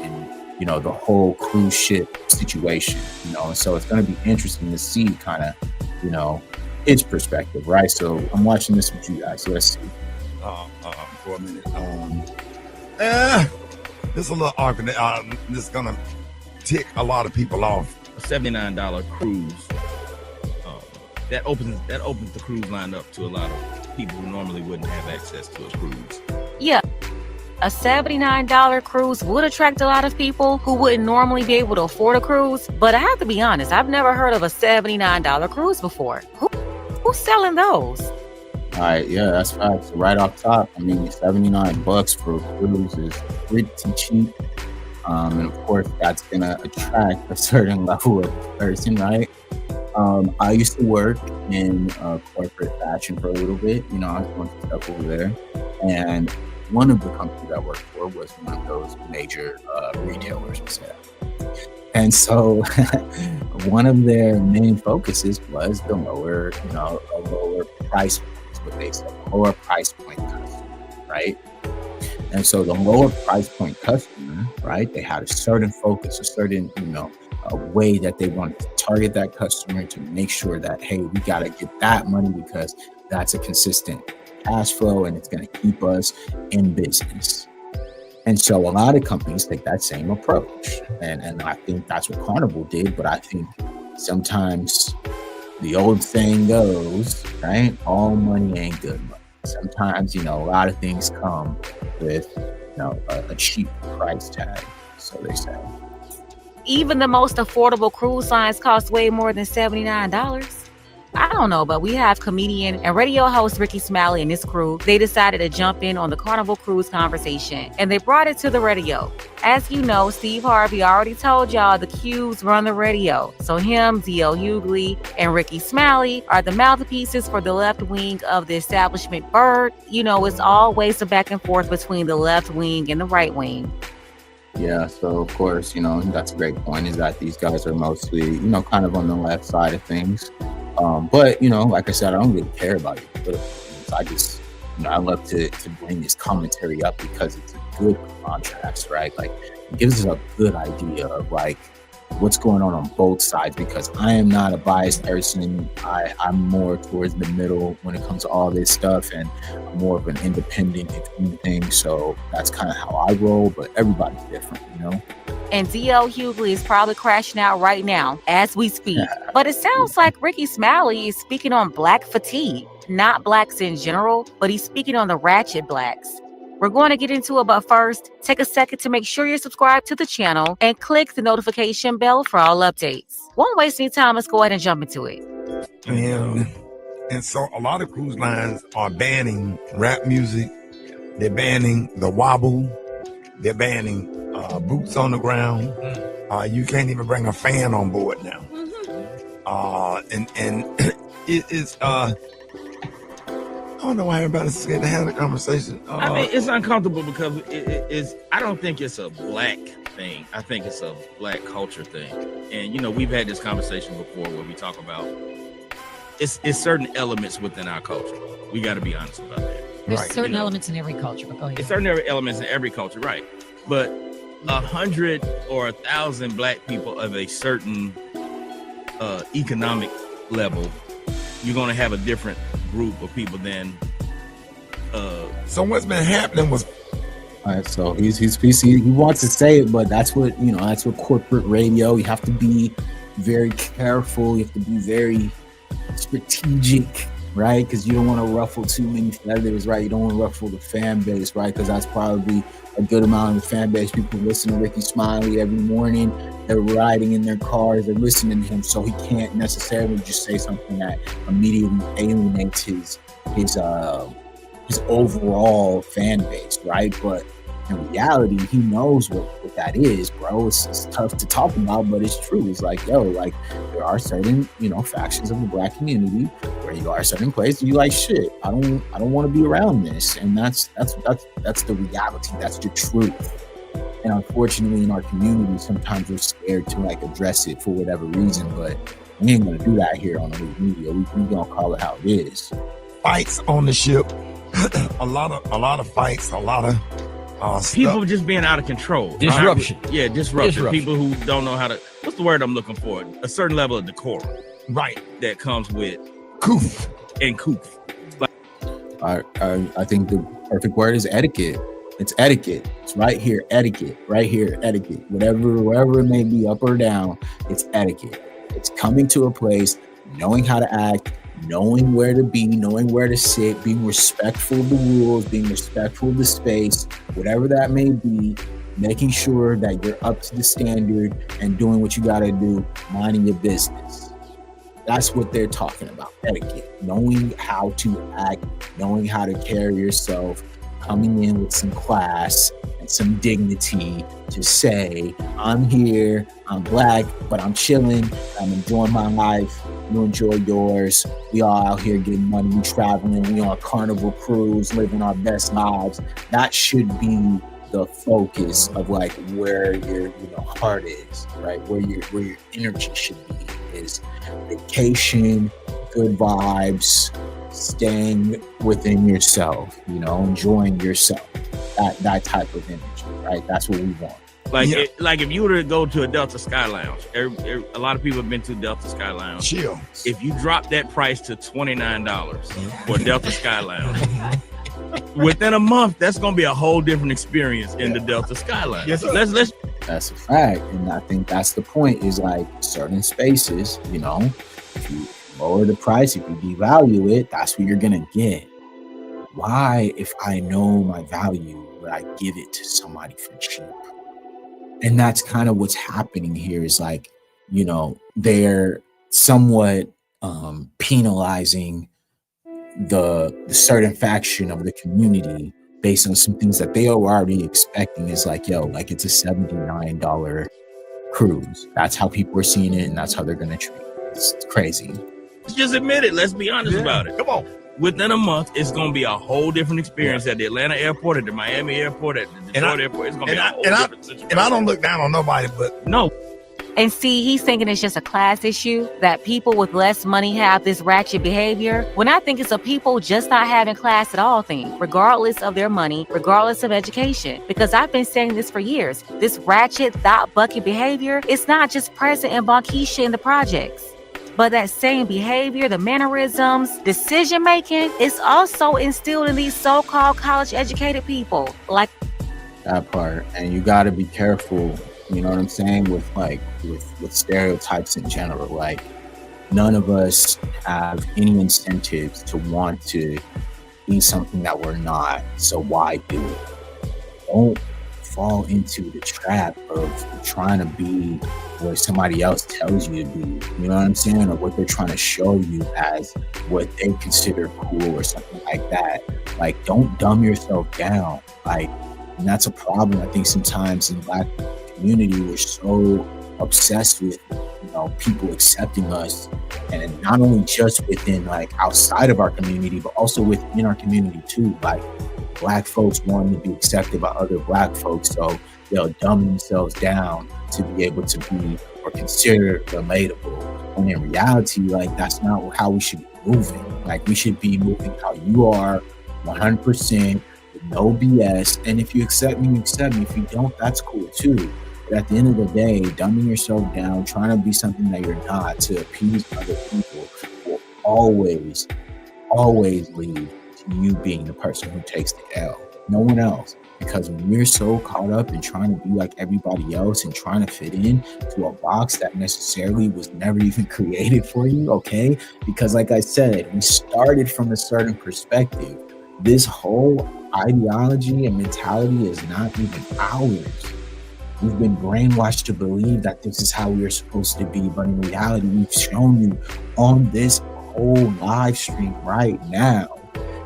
you know, the whole cruise ship situation, you know. And so it's going to be interesting to see kind of, you know, his perspective, right? So I'm watching this with you guys. So let's see. For a minute. This is a little argument. This is gonna tick a lot of people off. A $79 cruise. That opens the cruise line up to a lot of people who normally wouldn't have access to a cruise. Yeah. A $79 cruise would attract a lot of people who wouldn't normally be able to afford a cruise. But I have to be honest, I've never heard of a $79 cruise before. Who's selling those? All right, yeah, that's facts. Right off top, I mean, $79 for a cruise is pretty cheap. And of course, that's gonna attract a certain level of person, right? I used to work in corporate fashion for a little bit. You know, I was doing some stuff over there. And one of the companies I worked for was one of those major retailers, we'll say. And so one of their main focuses was the lower, you know, a lower price point, is what they said, lower price point customer, right? And so the lower price point customer, right, they had a certain focus, a certain, you know, a way that they wanted to target that customer to make sure that, hey, we got to get that money because that's a consistent cash flow and it's going to keep us in business. And so a lot of companies take that same approach. And I think that's what Carnival did. But I think sometimes the old saying goes, right? All money ain't good money. Sometimes, you know, a lot of things come with, you know, a cheap price tag, so they say. Even the most affordable cruise lines cost way more than $79. I don't know, but we have comedian and radio host Ricky Smiley and his crew. They decided to jump in on the Carnival Cruise conversation, and they brought it to the radio. As you know, Steve Harvey already told y'all the Qs run the radio. So him, D.L. Hughley, and Ricky Smiley are the mouthpieces for the left wing of the establishment bird. You know, it's always a back and forth between the left wing and the right wing. Yeah, so of course, you know, that's a great point, is that these guys are mostly, you know, kind of on the left side of things. But, you know, like I said, I don't really care about your political things. I just, you know, I love to bring this commentary up because it's a good contrast, right? Like, it gives us a good idea of, like, what's going on both sides, because I am not a biased person. I'm more towards the middle when it comes to all this stuff, and I'm more of an independent between things. So that's kind of how I roll, but everybody's different, you know? And D.L. Hughley is probably crashing out right now as we speak. But it sounds like Ricky Smiley is speaking on black fatigue, not blacks in general, but he's speaking on the ratchet blacks. We're going to get into it, but first, take a second to make sure you're subscribed to the channel and click the notification bell for all updates. Won't waste any time, let's go ahead and jump into it. And so a lot of cruise lines are banning rap music. They're banning the wobble. They're banning boots on the ground. You can't even bring a fan on board now. And it is don't know why everybody's scared to have the conversation. I mean, it's uncomfortable because it's. I don't think it's a black thing. I think it's a black culture thing. And we've had this conversation before where we talk about it's certain elements within our culture. We got to be honest about that. There's certain elements in every culture. But go ahead. It's certain elements in every culture, right? But 100 or 1,000 black people of a certain economic level, you're going to have a different group of people than. So what's been happening was. All right, so he wants to say it, but that's what that's what corporate radio. You have to be very careful. You have to be very strategic, right? Because you don't want to ruffle too many feathers, right? You don't want to ruffle the fan base, right? Because that's probably a good amount of the fan base. People listen to Ricky Smiley every morning. They're riding in their cars. They're listening to him, so he can't necessarily just say something that immediately alienates his overall fan base, right? But in reality, he knows what that is, bro. It's tough to talk about, but it's true. It's like, there are certain, factions of the black community where you are certain places you like, shit, I don't want to be around this. And that's the reality. That's the truth. And unfortunately, in our community, sometimes we're scared to address it for whatever reason, but we ain't gonna do that here on the media. We gonna call it how it is. Fights on the ship. a lot of fights, a lot of people just being out of control. Disruption. Disruption. People who don't know how to. What's the word I'm looking for? A certain level of decorum, right? That comes with coof and coof. I think the perfect word is etiquette. It's etiquette. It's right here. Etiquette. Right here. Etiquette. Wherever it may be, up or down, it's etiquette. It's coming to a place, knowing how to act, knowing where to be, knowing where to sit, being respectful of the rules, being respectful of the space, whatever that may be, making sure that you're up to the standard and doing what you got to do, minding your business. That's what they're talking about, etiquette. Knowing how to act, knowing how to carry yourself, coming in with some class and some dignity to say, I'm here, I'm black, but I'm chilling, I'm enjoying my life, you enjoy yours, we all out here getting money, we traveling, we on a carnival cruise, living our best lives. That should be the focus of where your heart is, right? Where your energy should be is vacation, good vibes, staying within yourself, enjoying yourself, that type of energy, right? That's what we want. If you were to go to a Delta Sky Lounge, a lot of people have been to Delta Sky Lounge. Chill. If you drop that price to $29 for Delta Sky Lounge, within a month, that's going to be a whole different experience in the Delta Sky Lounge. Yes, sir. Let's. That's a fact, and I think that's the point. Is certain spaces, if you lower the price, if you devalue it, that's what you're gonna get. Why, if I know my value, would I give it to somebody for cheap? And that's kind of what's happening here. Is they're somewhat penalizing the certain faction of the community based on some things that they are already expecting. Is it's a $79 cruise. That's how people are seeing it, and that's how they're gonna treat it. It's crazy. Let's just admit it. Let's be honest about it. Come on. Within a month, it's going to be a whole different experience at the Atlanta airport, at the Miami airport, at the Detroit airport. It's going to be a whole different situation. And I don't look down on nobody, but no. And see, he's thinking it's just a class issue, that people with less money have this ratchet behavior. When I think it's a people just not having class at all thing, regardless of their money, regardless of education. Because I've been saying this for years. This ratchet, thought bucket behavior, it's not just present in Bonkeisha in the projects. But that same behavior, the mannerisms, decision making, is also instilled in these so-called college educated people. That part. And you got to be careful, you know what I'm saying, with stereotypes in general. None of us have any incentives to want to be something that we're not. So why do it? Don't fall into the trap of trying to be what somebody else tells you to be, you know what I'm saying, or what they're trying to show you as what they consider cool or something like that. Don't dumb yourself down. And that's a problem. I think sometimes in the Black community, we're so obsessed with, people accepting us, and not only just within like outside of our community, but also within our community too. Like Black folks wanting to be accepted by other Black folks, so they'll dumb themselves down to be able to be or considered relatable. When in reality, like that's not how we should be moving. Like we should be moving how you are, 100%, with no BS. And if you accept me, you accept me. If you don't, that's cool too. But at the end of the day, dumbing yourself down, trying to be something that you're not to appease other people will always lead to you being the person who takes the L. No one else. Because when you're so caught up in trying to be like everybody else and trying to fit in to a box that necessarily was never even created for you, okay? Because like I said, we started from a certain perspective. This whole ideology and mentality is not even ours. We've been brainwashed to believe that this is how we are supposed to be, but in reality, we've shown you on this whole live stream right now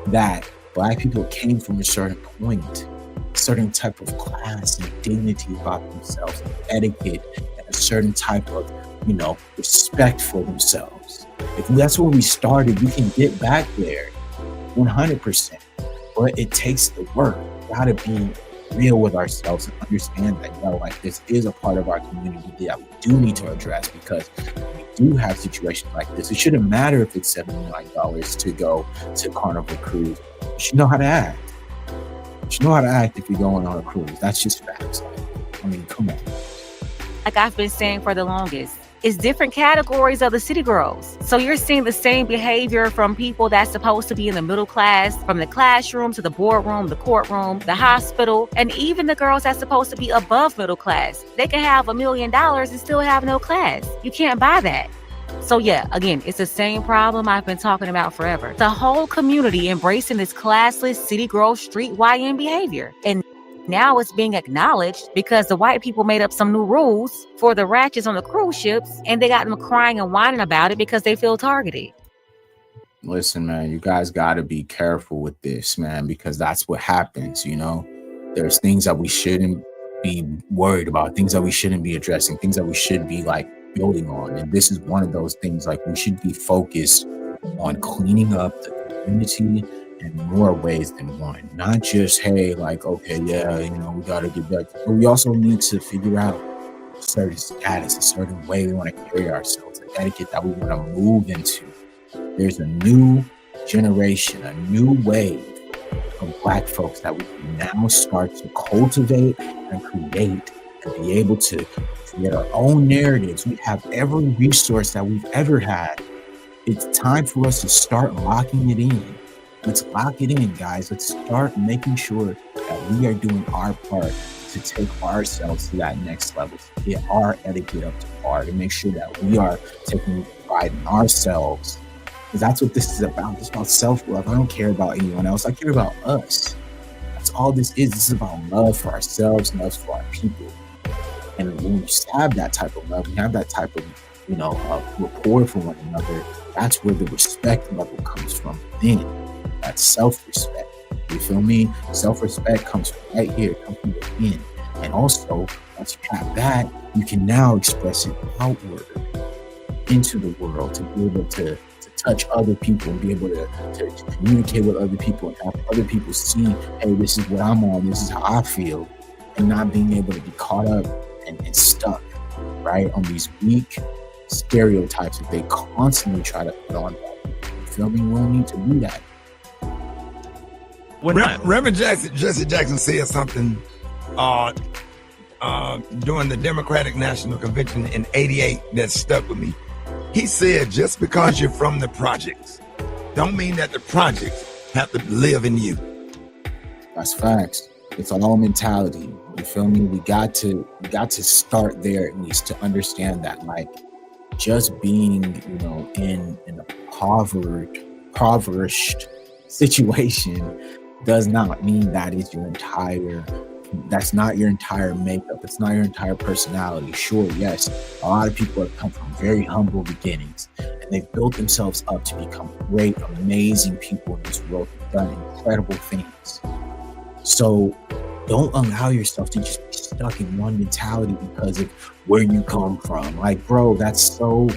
that Black people came from a certain point, a certain type of class and dignity about themselves, and etiquette, and a certain type of, respect for themselves. If that's where we started, we can get back there 100%, but it takes the work. We gotta be real with ourselves and understand that, this is a part of our community that we do need to address, because we do have situations like this. It shouldn't matter if it's $79 to go to Carnival Cruise. You should know how to act. You should know how to act if you're going on a cruise. That's just facts. I mean, come on. Like I've been saying for the longest, it's different categories of the city girls. So you're seeing the same behavior from people that's supposed to be in the middle class, from the classroom to the boardroom, the courtroom, the hospital, and even the girls that's supposed to be above middle class. They can have $1 million and still have no class. You can't buy that. So yeah, again, it's the same problem I've been talking about forever. The whole community embracing this classless city girl street YN behavior. And now it's being acknowledged because the white people made up some new rules for the ratchets on the cruise ships, and they got them crying and whining about it because they feel targeted. Listen, man, you guys got to be careful with this, man, because that's what happens, There's things that we shouldn't be worried about, things that we shouldn't be addressing, things that we should be building on. And this is one of those things. We should be focused on cleaning up the community in more ways than one. Not just, hey, okay, yeah, we got to get back. But we also need to figure out a certain status, a certain way we want to carry ourselves, an etiquette that we want to move into. There's a new generation, a new wave of Black folks that we can now start to cultivate and create and be able to create our own narratives. We have every resource that we've ever had. It's time for us to start locking it in. Let's lock it in, guys. Let's start making sure that we are doing our part to take ourselves to that next level, to get our etiquette up to par, to make sure that we are taking pride in ourselves. Because that's what this is about. It's about self-love. I don't care about anyone else. I care about us. That's all this is. This is about love for ourselves and love for our people. And when you have that type of love, you have that type of, rapport for one another, that's where the respect level comes from within. That's self-respect. You feel me? Self-respect comes from right here, comes from within. And also, once you have that, you can now express it outward into the world to be able to touch other people and be able to communicate with other people and have other people see, hey, this is what I'm on, this is how I feel, and not being able to be caught up and stuck, right, on these weak stereotypes that they constantly try to put on. You feel me? We don't need to do that. Reverend Jesse Jackson said something during the Democratic National Convention in '88 that stuck with me. He said, just because you're from the projects, don't mean that the projects have to live in you. That's facts. It's all mentality. You feel me? We got to start there at least to understand that, just being, in a impoverished situation does not mean that's not your entire makeup. It's not your entire personality. Sure, yes, a lot of people have come from very humble beginnings and they've built themselves up to become great, amazing people in this world who've done incredible things. So Don't allow yourself to just be stuck in one mentality because of where you come from. Like, bro, that's so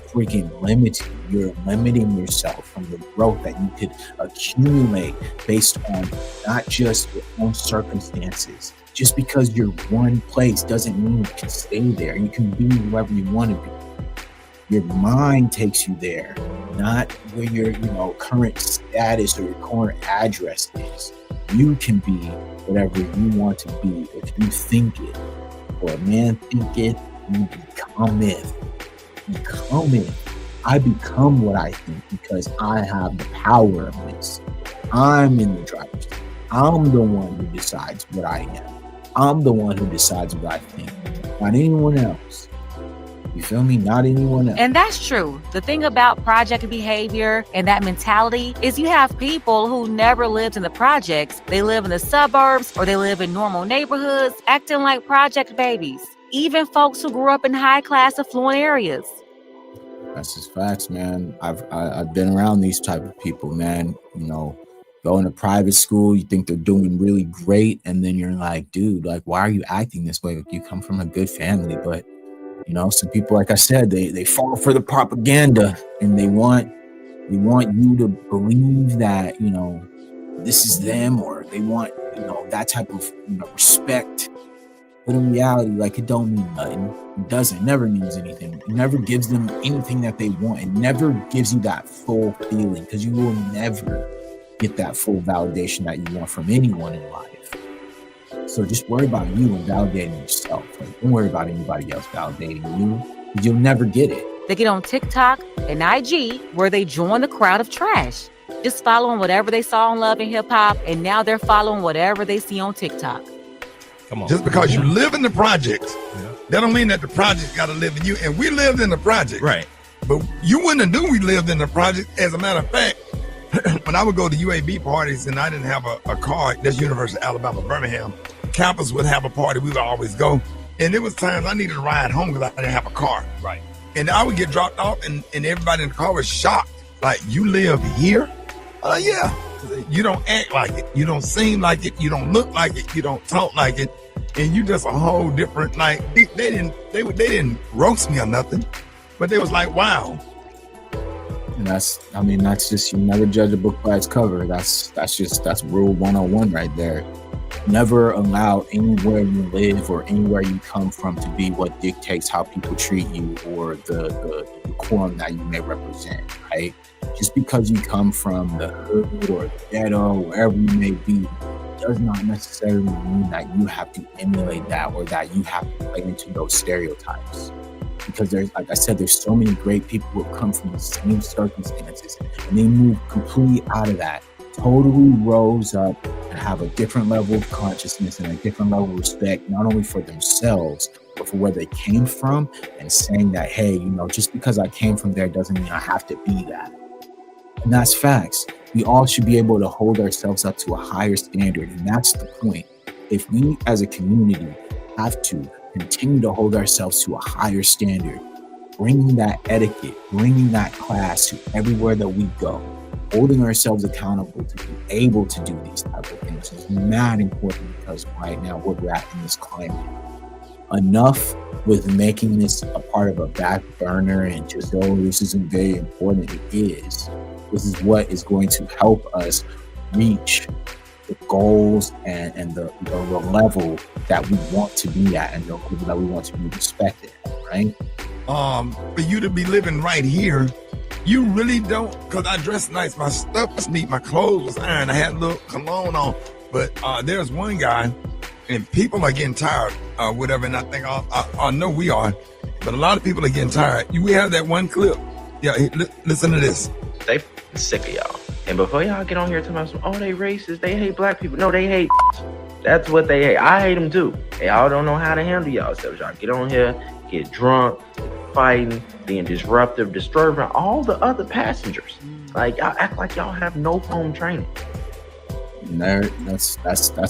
freaking limiting. You're limiting yourself from the growth that you could accumulate based on not just your own circumstances. Just because you're one place doesn't mean you can stay there. You can be whoever you want to be. Your mind takes you there, not where your current status or your current address is. You can be whatever you want to be if you think it. Or a man thinketh, you become it. Become it. I become what I think because I have the power of this. I'm in the driver's seat. I'm the one who decides what I am. I'm the one who decides what I think, not anyone else. You feel me? Not anyone else. And that's true. The thing about project behavior and that mentality is you have people who never lived in the projects. They live in the suburbs or they live in normal neighborhoods, acting like project babies. Even folks who grew up in high-class affluent areas. That's just facts, man. I've been around these type of people, man. Going to private school, you think they're doing really great, and then you're like, dude, like, why are you acting this way? Like, you come from a good family, but some people, like I said, they fall for the propaganda, and they want you to believe that this is them, or they want that type of respect. But in reality, like, it don't mean nothing. It doesn't. It never means anything. It never gives them anything that they want. It never gives you that full feeling, because you will never get that full validation that you want from anyone in life. So just worry about you and validating yourself. Like, don't worry about anybody else validating you, because you'll never get it. They get on TikTok and IG where they join the crowd of trash, just following whatever they saw on Love and Hip Hop, and now they're following whatever they see on TikTok. Come on. Just because you live in the projects, that don't mean that the project got to live in you. And we lived in the project. Right. But you wouldn't have knew we lived in the project. As a matter of fact, when I would go to UAB parties and I didn't have a car, that's University of Alabama, Birmingham, campus would have a party, we would always go. And there was times I needed to ride home because I didn't have a car. Right. And I would get dropped off and everybody in the car was shocked. Like, you live here? Yeah. You don't act like it. You don't seem like it. You don't look like it. You don't talk like it. And you just a whole different, like, they didn't roast me or nothing, but they was like, wow. And that's just, you never judge a book by its cover. That's rule 101 right there. Never allow anywhere you live or anywhere you come from to be what dictates how people treat you or the decorum that you may represent, right? Just because you come from the hood or the ghetto, wherever you may be, does not necessarily mean that you have to emulate that or that you have to play into those stereotypes. Because there's, like I said, there's so many great people who have come from the same circumstances and they move completely out of that, totally rose up and have a different level of consciousness and a different level of respect, not only for themselves, but for where they came from, and saying that, hey, just because I came from there doesn't mean I have to be that. And that's facts. We all should be able to hold ourselves up to a higher standard. And that's the point. If we as a community have to continue to hold ourselves to a higher standard, bringing that etiquette, bringing that class to everywhere that we go, holding ourselves accountable to be able to do these type of things is mad important, because right now where we're at in this climate, enough with making this a part of a back burner and just, this isn't very important. It is. This is what is going to help us reach the goals and the level that we want to be at, and the level that we want to be respected at, right? For you to be living right here, you really don't, because I dress nice, my stuff was neat, my clothes was ironed, I had a little cologne on, but there's one guy, and people are getting tired, whatever, and I think I know we are, but a lot of people are getting tired. We have that one clip. Yeah, listen to this. They sick of y'all. And before y'all get on here talking about some, they racist, they hate black people. No, they hate. That's what they hate. I hate them too. And y'all don't know how to handle yourselves. Y'all get on here, get drunk, fighting, being disruptive, disturbing all the other passengers. Like, y'all act like y'all have no home training. And that's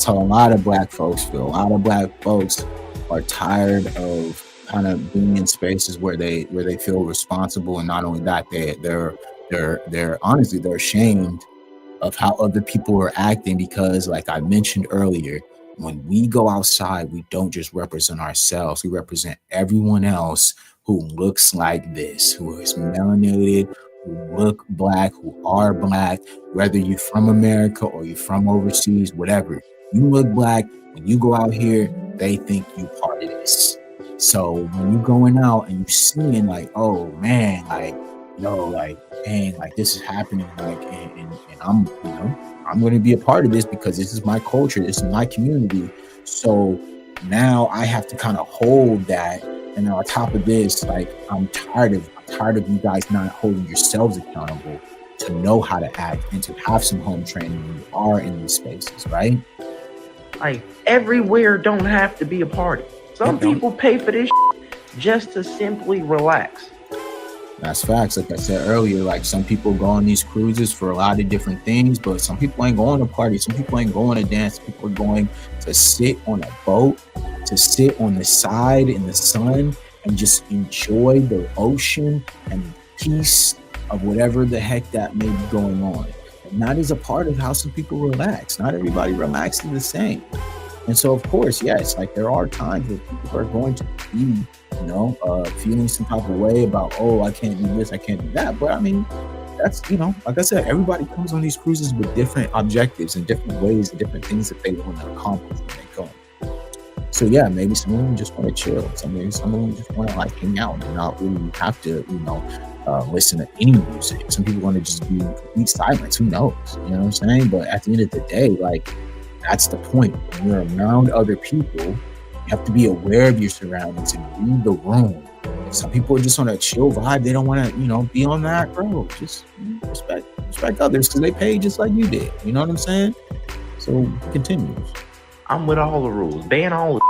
how a lot of black folks feel. A lot of black folks are tired of kind of being in spaces where they feel responsible, and not only that, they're honestly, they're ashamed of how other people are acting, because, like I mentioned earlier, when we go outside, we don't just represent ourselves. We represent everyone else who looks like this, who is melanated, who look black, who are black, whether you're from America or you're from overseas, whatever. You look black. When you go out here, they think you part of this. So when you're going out and you're seeing like, oh man, like, like, dang, like this is happening, like, and I'm, I'm going to be a part of this because this is my culture, this is my community. So now I have to kind of hold that. And on top of this, like, I'm tired of you guys not holding yourselves accountable to know how to act and to have some home training when you are in these spaces, right? Like, everywhere don't have to be a party. Some people pay for this just to simply relax. That's facts. Like I said earlier, like some people go on these cruises for a lot of different things, but some people ain't going to party. Some people ain't going to dance. People are going to sit on a boat, to sit on the side in the sun and just enjoy the ocean and the peace of whatever the heck that may be going on. And that is a part of how some people relax. Not everybody relaxes the same. And so, of course, yes, like there are times where people are going to be, feeling some type of way about, oh, I can't do this, I can't do that. But I mean, that's, like I said, everybody comes on these cruises with different objectives and different ways and different things that they want to accomplish when they go. So yeah, maybe some of them just want to chill. Maybe some of them just want to like hang out and not really have to, listen to any music. Some people want to just be complete silence. Who knows? You know what I'm saying? But at the end of the day, like, that's the point. When you're around other people, you have to be aware of your surroundings and read the room. If some people are just on a chill vibe, they don't want to, be on that, bro. Just respect others because they pay just like you did. You know what I'm saying? So continues. I'm with all the rules. Ban all the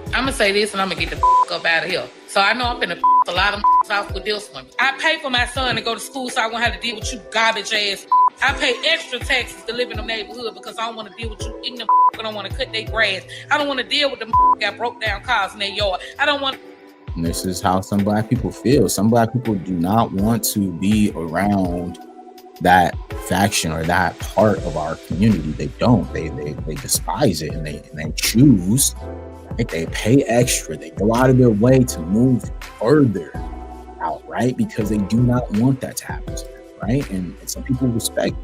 I'm going to say this and I'm going to get the up out of here. So I know I'm going to a lot of off with this one. I pay for my son to go to school so I won't have to deal with you garbage ass. I pay extra taxes to live in the neighborhood because I don't want to deal with you ignorant. I don't want to cut their grass. I don't want to deal with the got broke down cars in their yard. I don't want. And this is how some black people feel. Some black people do not want to be around that faction or that part of our community. They don't. They despise it and they choose. Right? They pay extra. They go out of their way to move further out, right? Because they do not want that to happen to them, right? And some people respect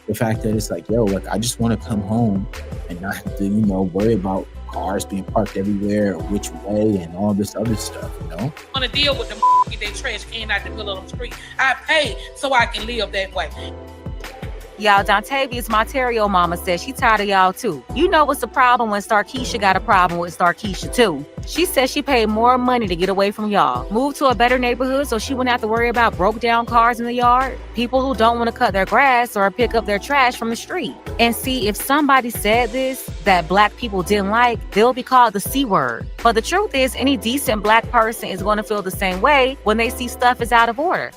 the fact that it's like, yo, like I just want to come home and not have to, worry about cars being parked everywhere or which way and all this other stuff, I want to deal with them get their trash can out the middle of the street. I pay so I can live that way. Y'all, Dontavia's Monterio mama says she tired of y'all too. You know what's the problem when Starkeisha got a problem with Starkeisha too. She says she paid more money to get away from y'all. Moved to a better neighborhood so she wouldn't have to worry about broke down cars in the yard, people who don't want to cut their grass or pick up their trash from the street. And see, if somebody said this that black people didn't like, they'll be called the C word. But the truth is, any decent black person is going to feel the same way when they see stuff is out of order.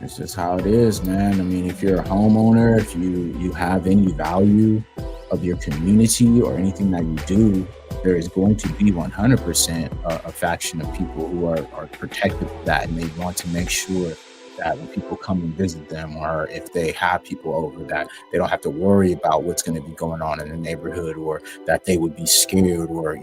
It's just how it is, man. I mean, if you're a homeowner, if you have any value of your community or anything that you do, there is going to be 100% a faction of people who are protective of that, and they want to make sure that when people come and visit them, or if they have people over, that they don't have to worry about what's going to be going on in the neighborhood, or that they would be scared or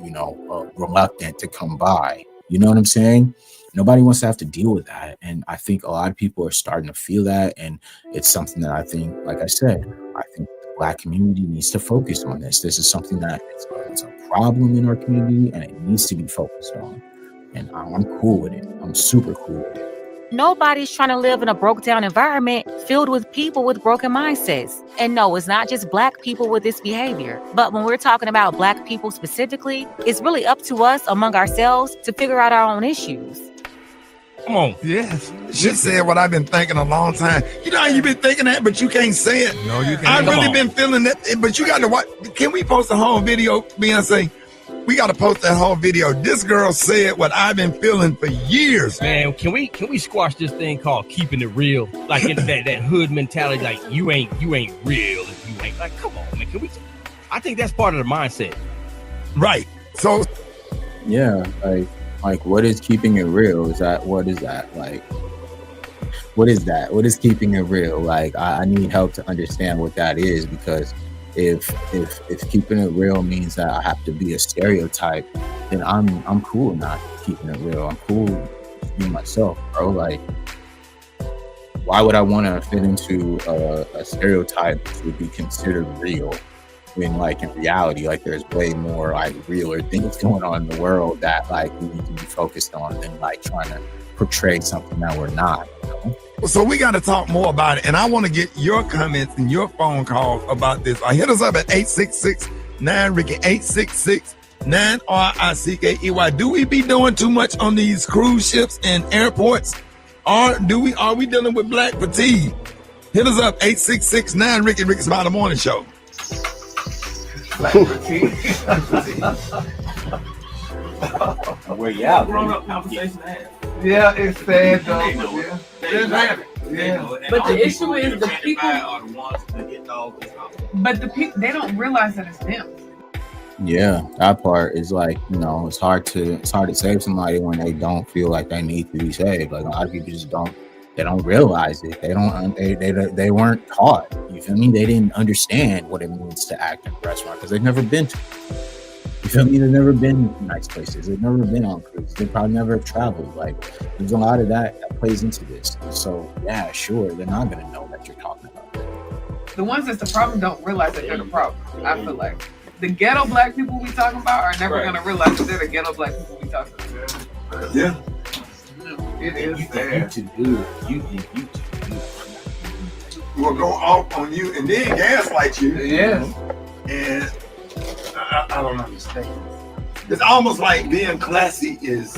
reluctant to come by. You know what I'm saying? Nobody wants to have to deal with that. And I think a lot of people are starting to feel that. And it's something that I think, like I said, I think the black community needs to focus on this. This is something that it's a problem in our community and it needs to be focused on. And I'm cool with it. I'm super cool with it. Nobody's trying to live in a broke down environment filled with people with broken mindsets. And no, it's not just black people with this behavior. But when we're talking about black people specifically, it's really up to us among ourselves to figure out our own issues. Come on. Yes. She said what I've been thinking a long time. You know how you've been thinking that, but you can't say it. No, you can't. I've really been feeling that, but you got to watch. Can we post a whole video, Beyonce? We got to post that whole video. This girl said what I've been feeling for years. Man, can we squash this thing called keeping it real? Like that hood mentality, like you ain't real if you ain't. Like, come on, man. Can we? I think that's part of the mindset. Right. So yeah, like what is keeping it real? What is that? Like, what is that? What is keeping it real? Like, I need help to understand what that is, because If keeping it real means that I have to be a stereotype, then I'm cool not keeping it real. I'm cool being myself, bro. Like, why would I want to fit into a stereotype to be considered real when, like, in reality, like, there's way more like realer things going on in the world that like we need to be focused on than like trying to portray something that we're not, you know? So we got to talk more about it. And I want to get your comments and your phone calls about this. Hit us up at 866-9-RICKY, 866-9-RICKEY. Do we be doing too much on these cruise ships and airports? Or are we dealing with black fatigue? Hit us up, 866-9-RICKY, Ricky Smiley the Morning Show. Black fatigue. Well, yeah. Grown up conversation. Yeah, it's sad though. Yeah. But the issue is the people are the ones that get all this. But the people, they don't realize that it's them. Yeah, that part is like, you know, it's hard to save somebody when they don't feel like they need to be saved. Like, a lot of people just don't realize it. They weren't taught. You feel me? They didn't understand what it means to act in a restaurant because they've never been to. You feel me? They've never been nice places. They've never been on cruises. They probably never have traveled. Like, there's a lot of that plays into this. And so, yeah, sure, they're not gonna know that you're talking about that. The ones that's the problem don't realize that they're the problem. I feel like the ghetto black people we talking about are never gonna realize that they're the ghetto black people we talking about. Yeah. It is sad. You too good. You think you too good. Will go off on you and then gaslight you. Yes. And I don't understand. It's almost like being classy is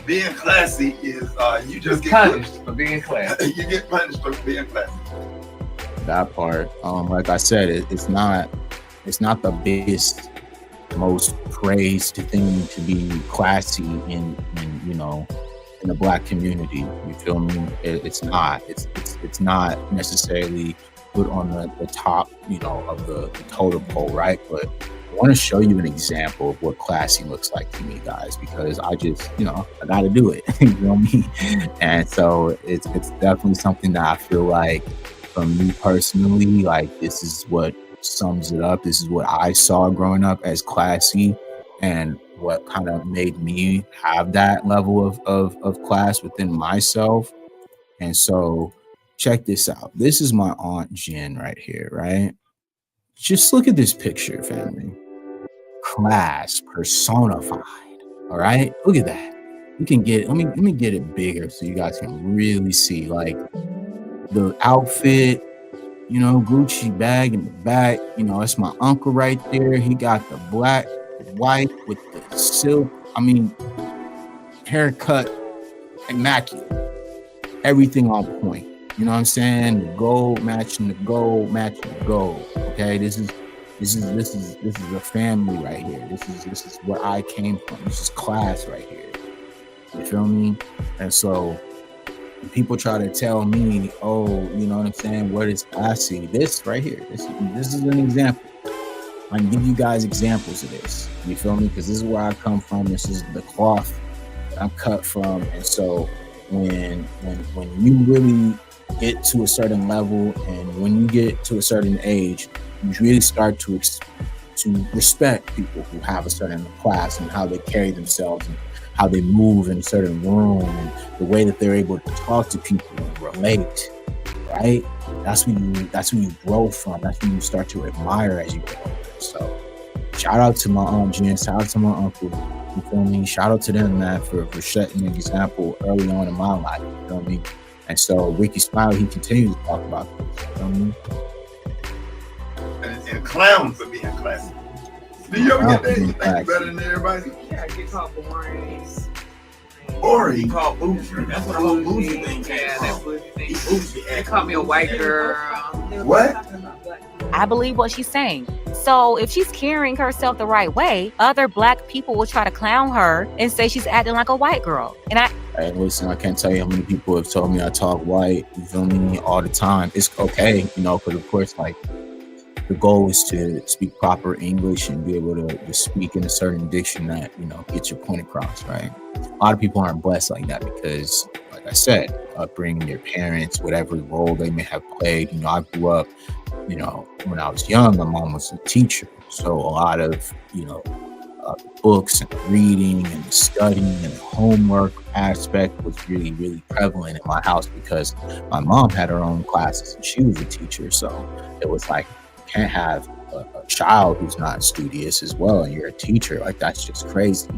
you just get punished for being classy. You get punished for being classy. That part, like I said, it's not the biggest, most praised thing to be classy in you know, in the black community. You feel me? It's not necessarily put on the top, you know, of the totem pole, right? But I want to show you an example of what classy looks like to me, guys, because I just, you know, I got to do it. You know what I mean? And so it's definitely something that I feel like, from me personally, like, this is what sums it up. This is what I saw growing up as classy, and what kind of made me have that level of class within myself. And so check this out. This is my Aunt Jen right here, right? Just look at this picture, family. Class personified. All right, look at that. You can get, let me get it bigger so you guys can really see, like, the outfit, you know, Gucci bag in the back. You know, it's my uncle right there. He got the black, white with the silk. I mean, haircut, immaculate. Everything on point. You know what I'm saying? The gold matching the gold matching the gold. Okay, this is a family right here. This is where I came from. This is class right here. You feel me? And so people try to tell me, oh, you know what I'm saying, what is classy? This right here, this is an example. I can give you guys examples of this. You feel me? Because this is where I come from. This is the cloth I'm cut from. And so when you really get to a certain level, and when you get to a certain age, you really start to respect people who have a certain class, and how they carry themselves, and how they move in a certain room, and the way that they're able to talk to people and relate, right? That's when you grow from. That's when you start to admire as you grow older. So shout out to my Aunt Jen, shout out to my uncle, you feel me? Shout out to them, man, for setting an example early on in my life, you feel me? And so Ricky Smiley, he continues to talk about this, you feel me? And clowns are being classy. Do you ever get that? You think you're better than everybody? Yeah, I get called boring. Boring. He called bougie. That's what the whole bougie thing came Yeah, from. that bougie thing. Bougie. They call me a white girl. What? I believe what she's saying. So if she's carrying herself the right way, other black people will try to clown her and say she's acting like a white girl. And Hey, listen, I can't tell you how many people have told me I talk white, you feel me, all the time. It's okay, you know, because of course, like, the goal is to speak proper English and be able to speak in a certain diction that, you know, gets your point across, right? A lot of people aren't blessed like that because, like I said, upbringing, their parents, whatever role they may have played. You know, I grew up you know, when I was young, my mom was a teacher, so a lot of, you know, books and reading and studying and the homework aspect was really, really prevalent in my house because my mom had her own classes and she was a teacher. So it was like, you can't have a child who's not studious as well, and you're a teacher. Like, that's just crazy.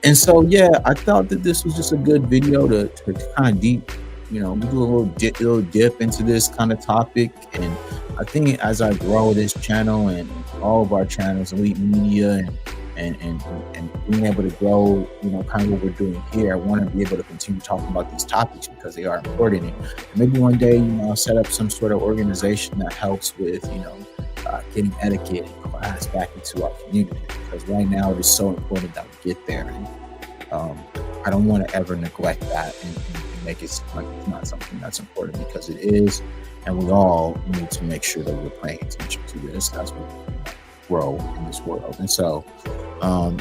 And so, yeah, I thought that this was just a good video to kind of deep, you know, we do a little dip into this kind of topic. And I think as I grow this channel and all of our channels, Elite Media, and being able to grow, you know, kind of what we're doing here, I want to be able to continue talking about these topics because they are important. And maybe one day, you know, I'll set up some sort of organization that helps with, you know, getting etiquette and class back into our community, because right now it is so important that we get there. And I don't want to ever neglect that and make it seem like it's not something that's important, because it is. And we all need to make sure that we're paying attention to this as we grow in this world. And so,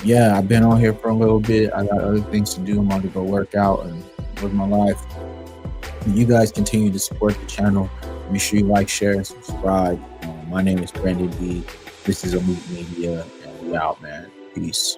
yeah, I've been on here for a little bit. I got other things to do. I'm going to go work out and live my life. And you guys continue to support the channel. Make sure you like, share, and subscribe. My name is Brandon B. This is Elite Media, and we out, man. Peace.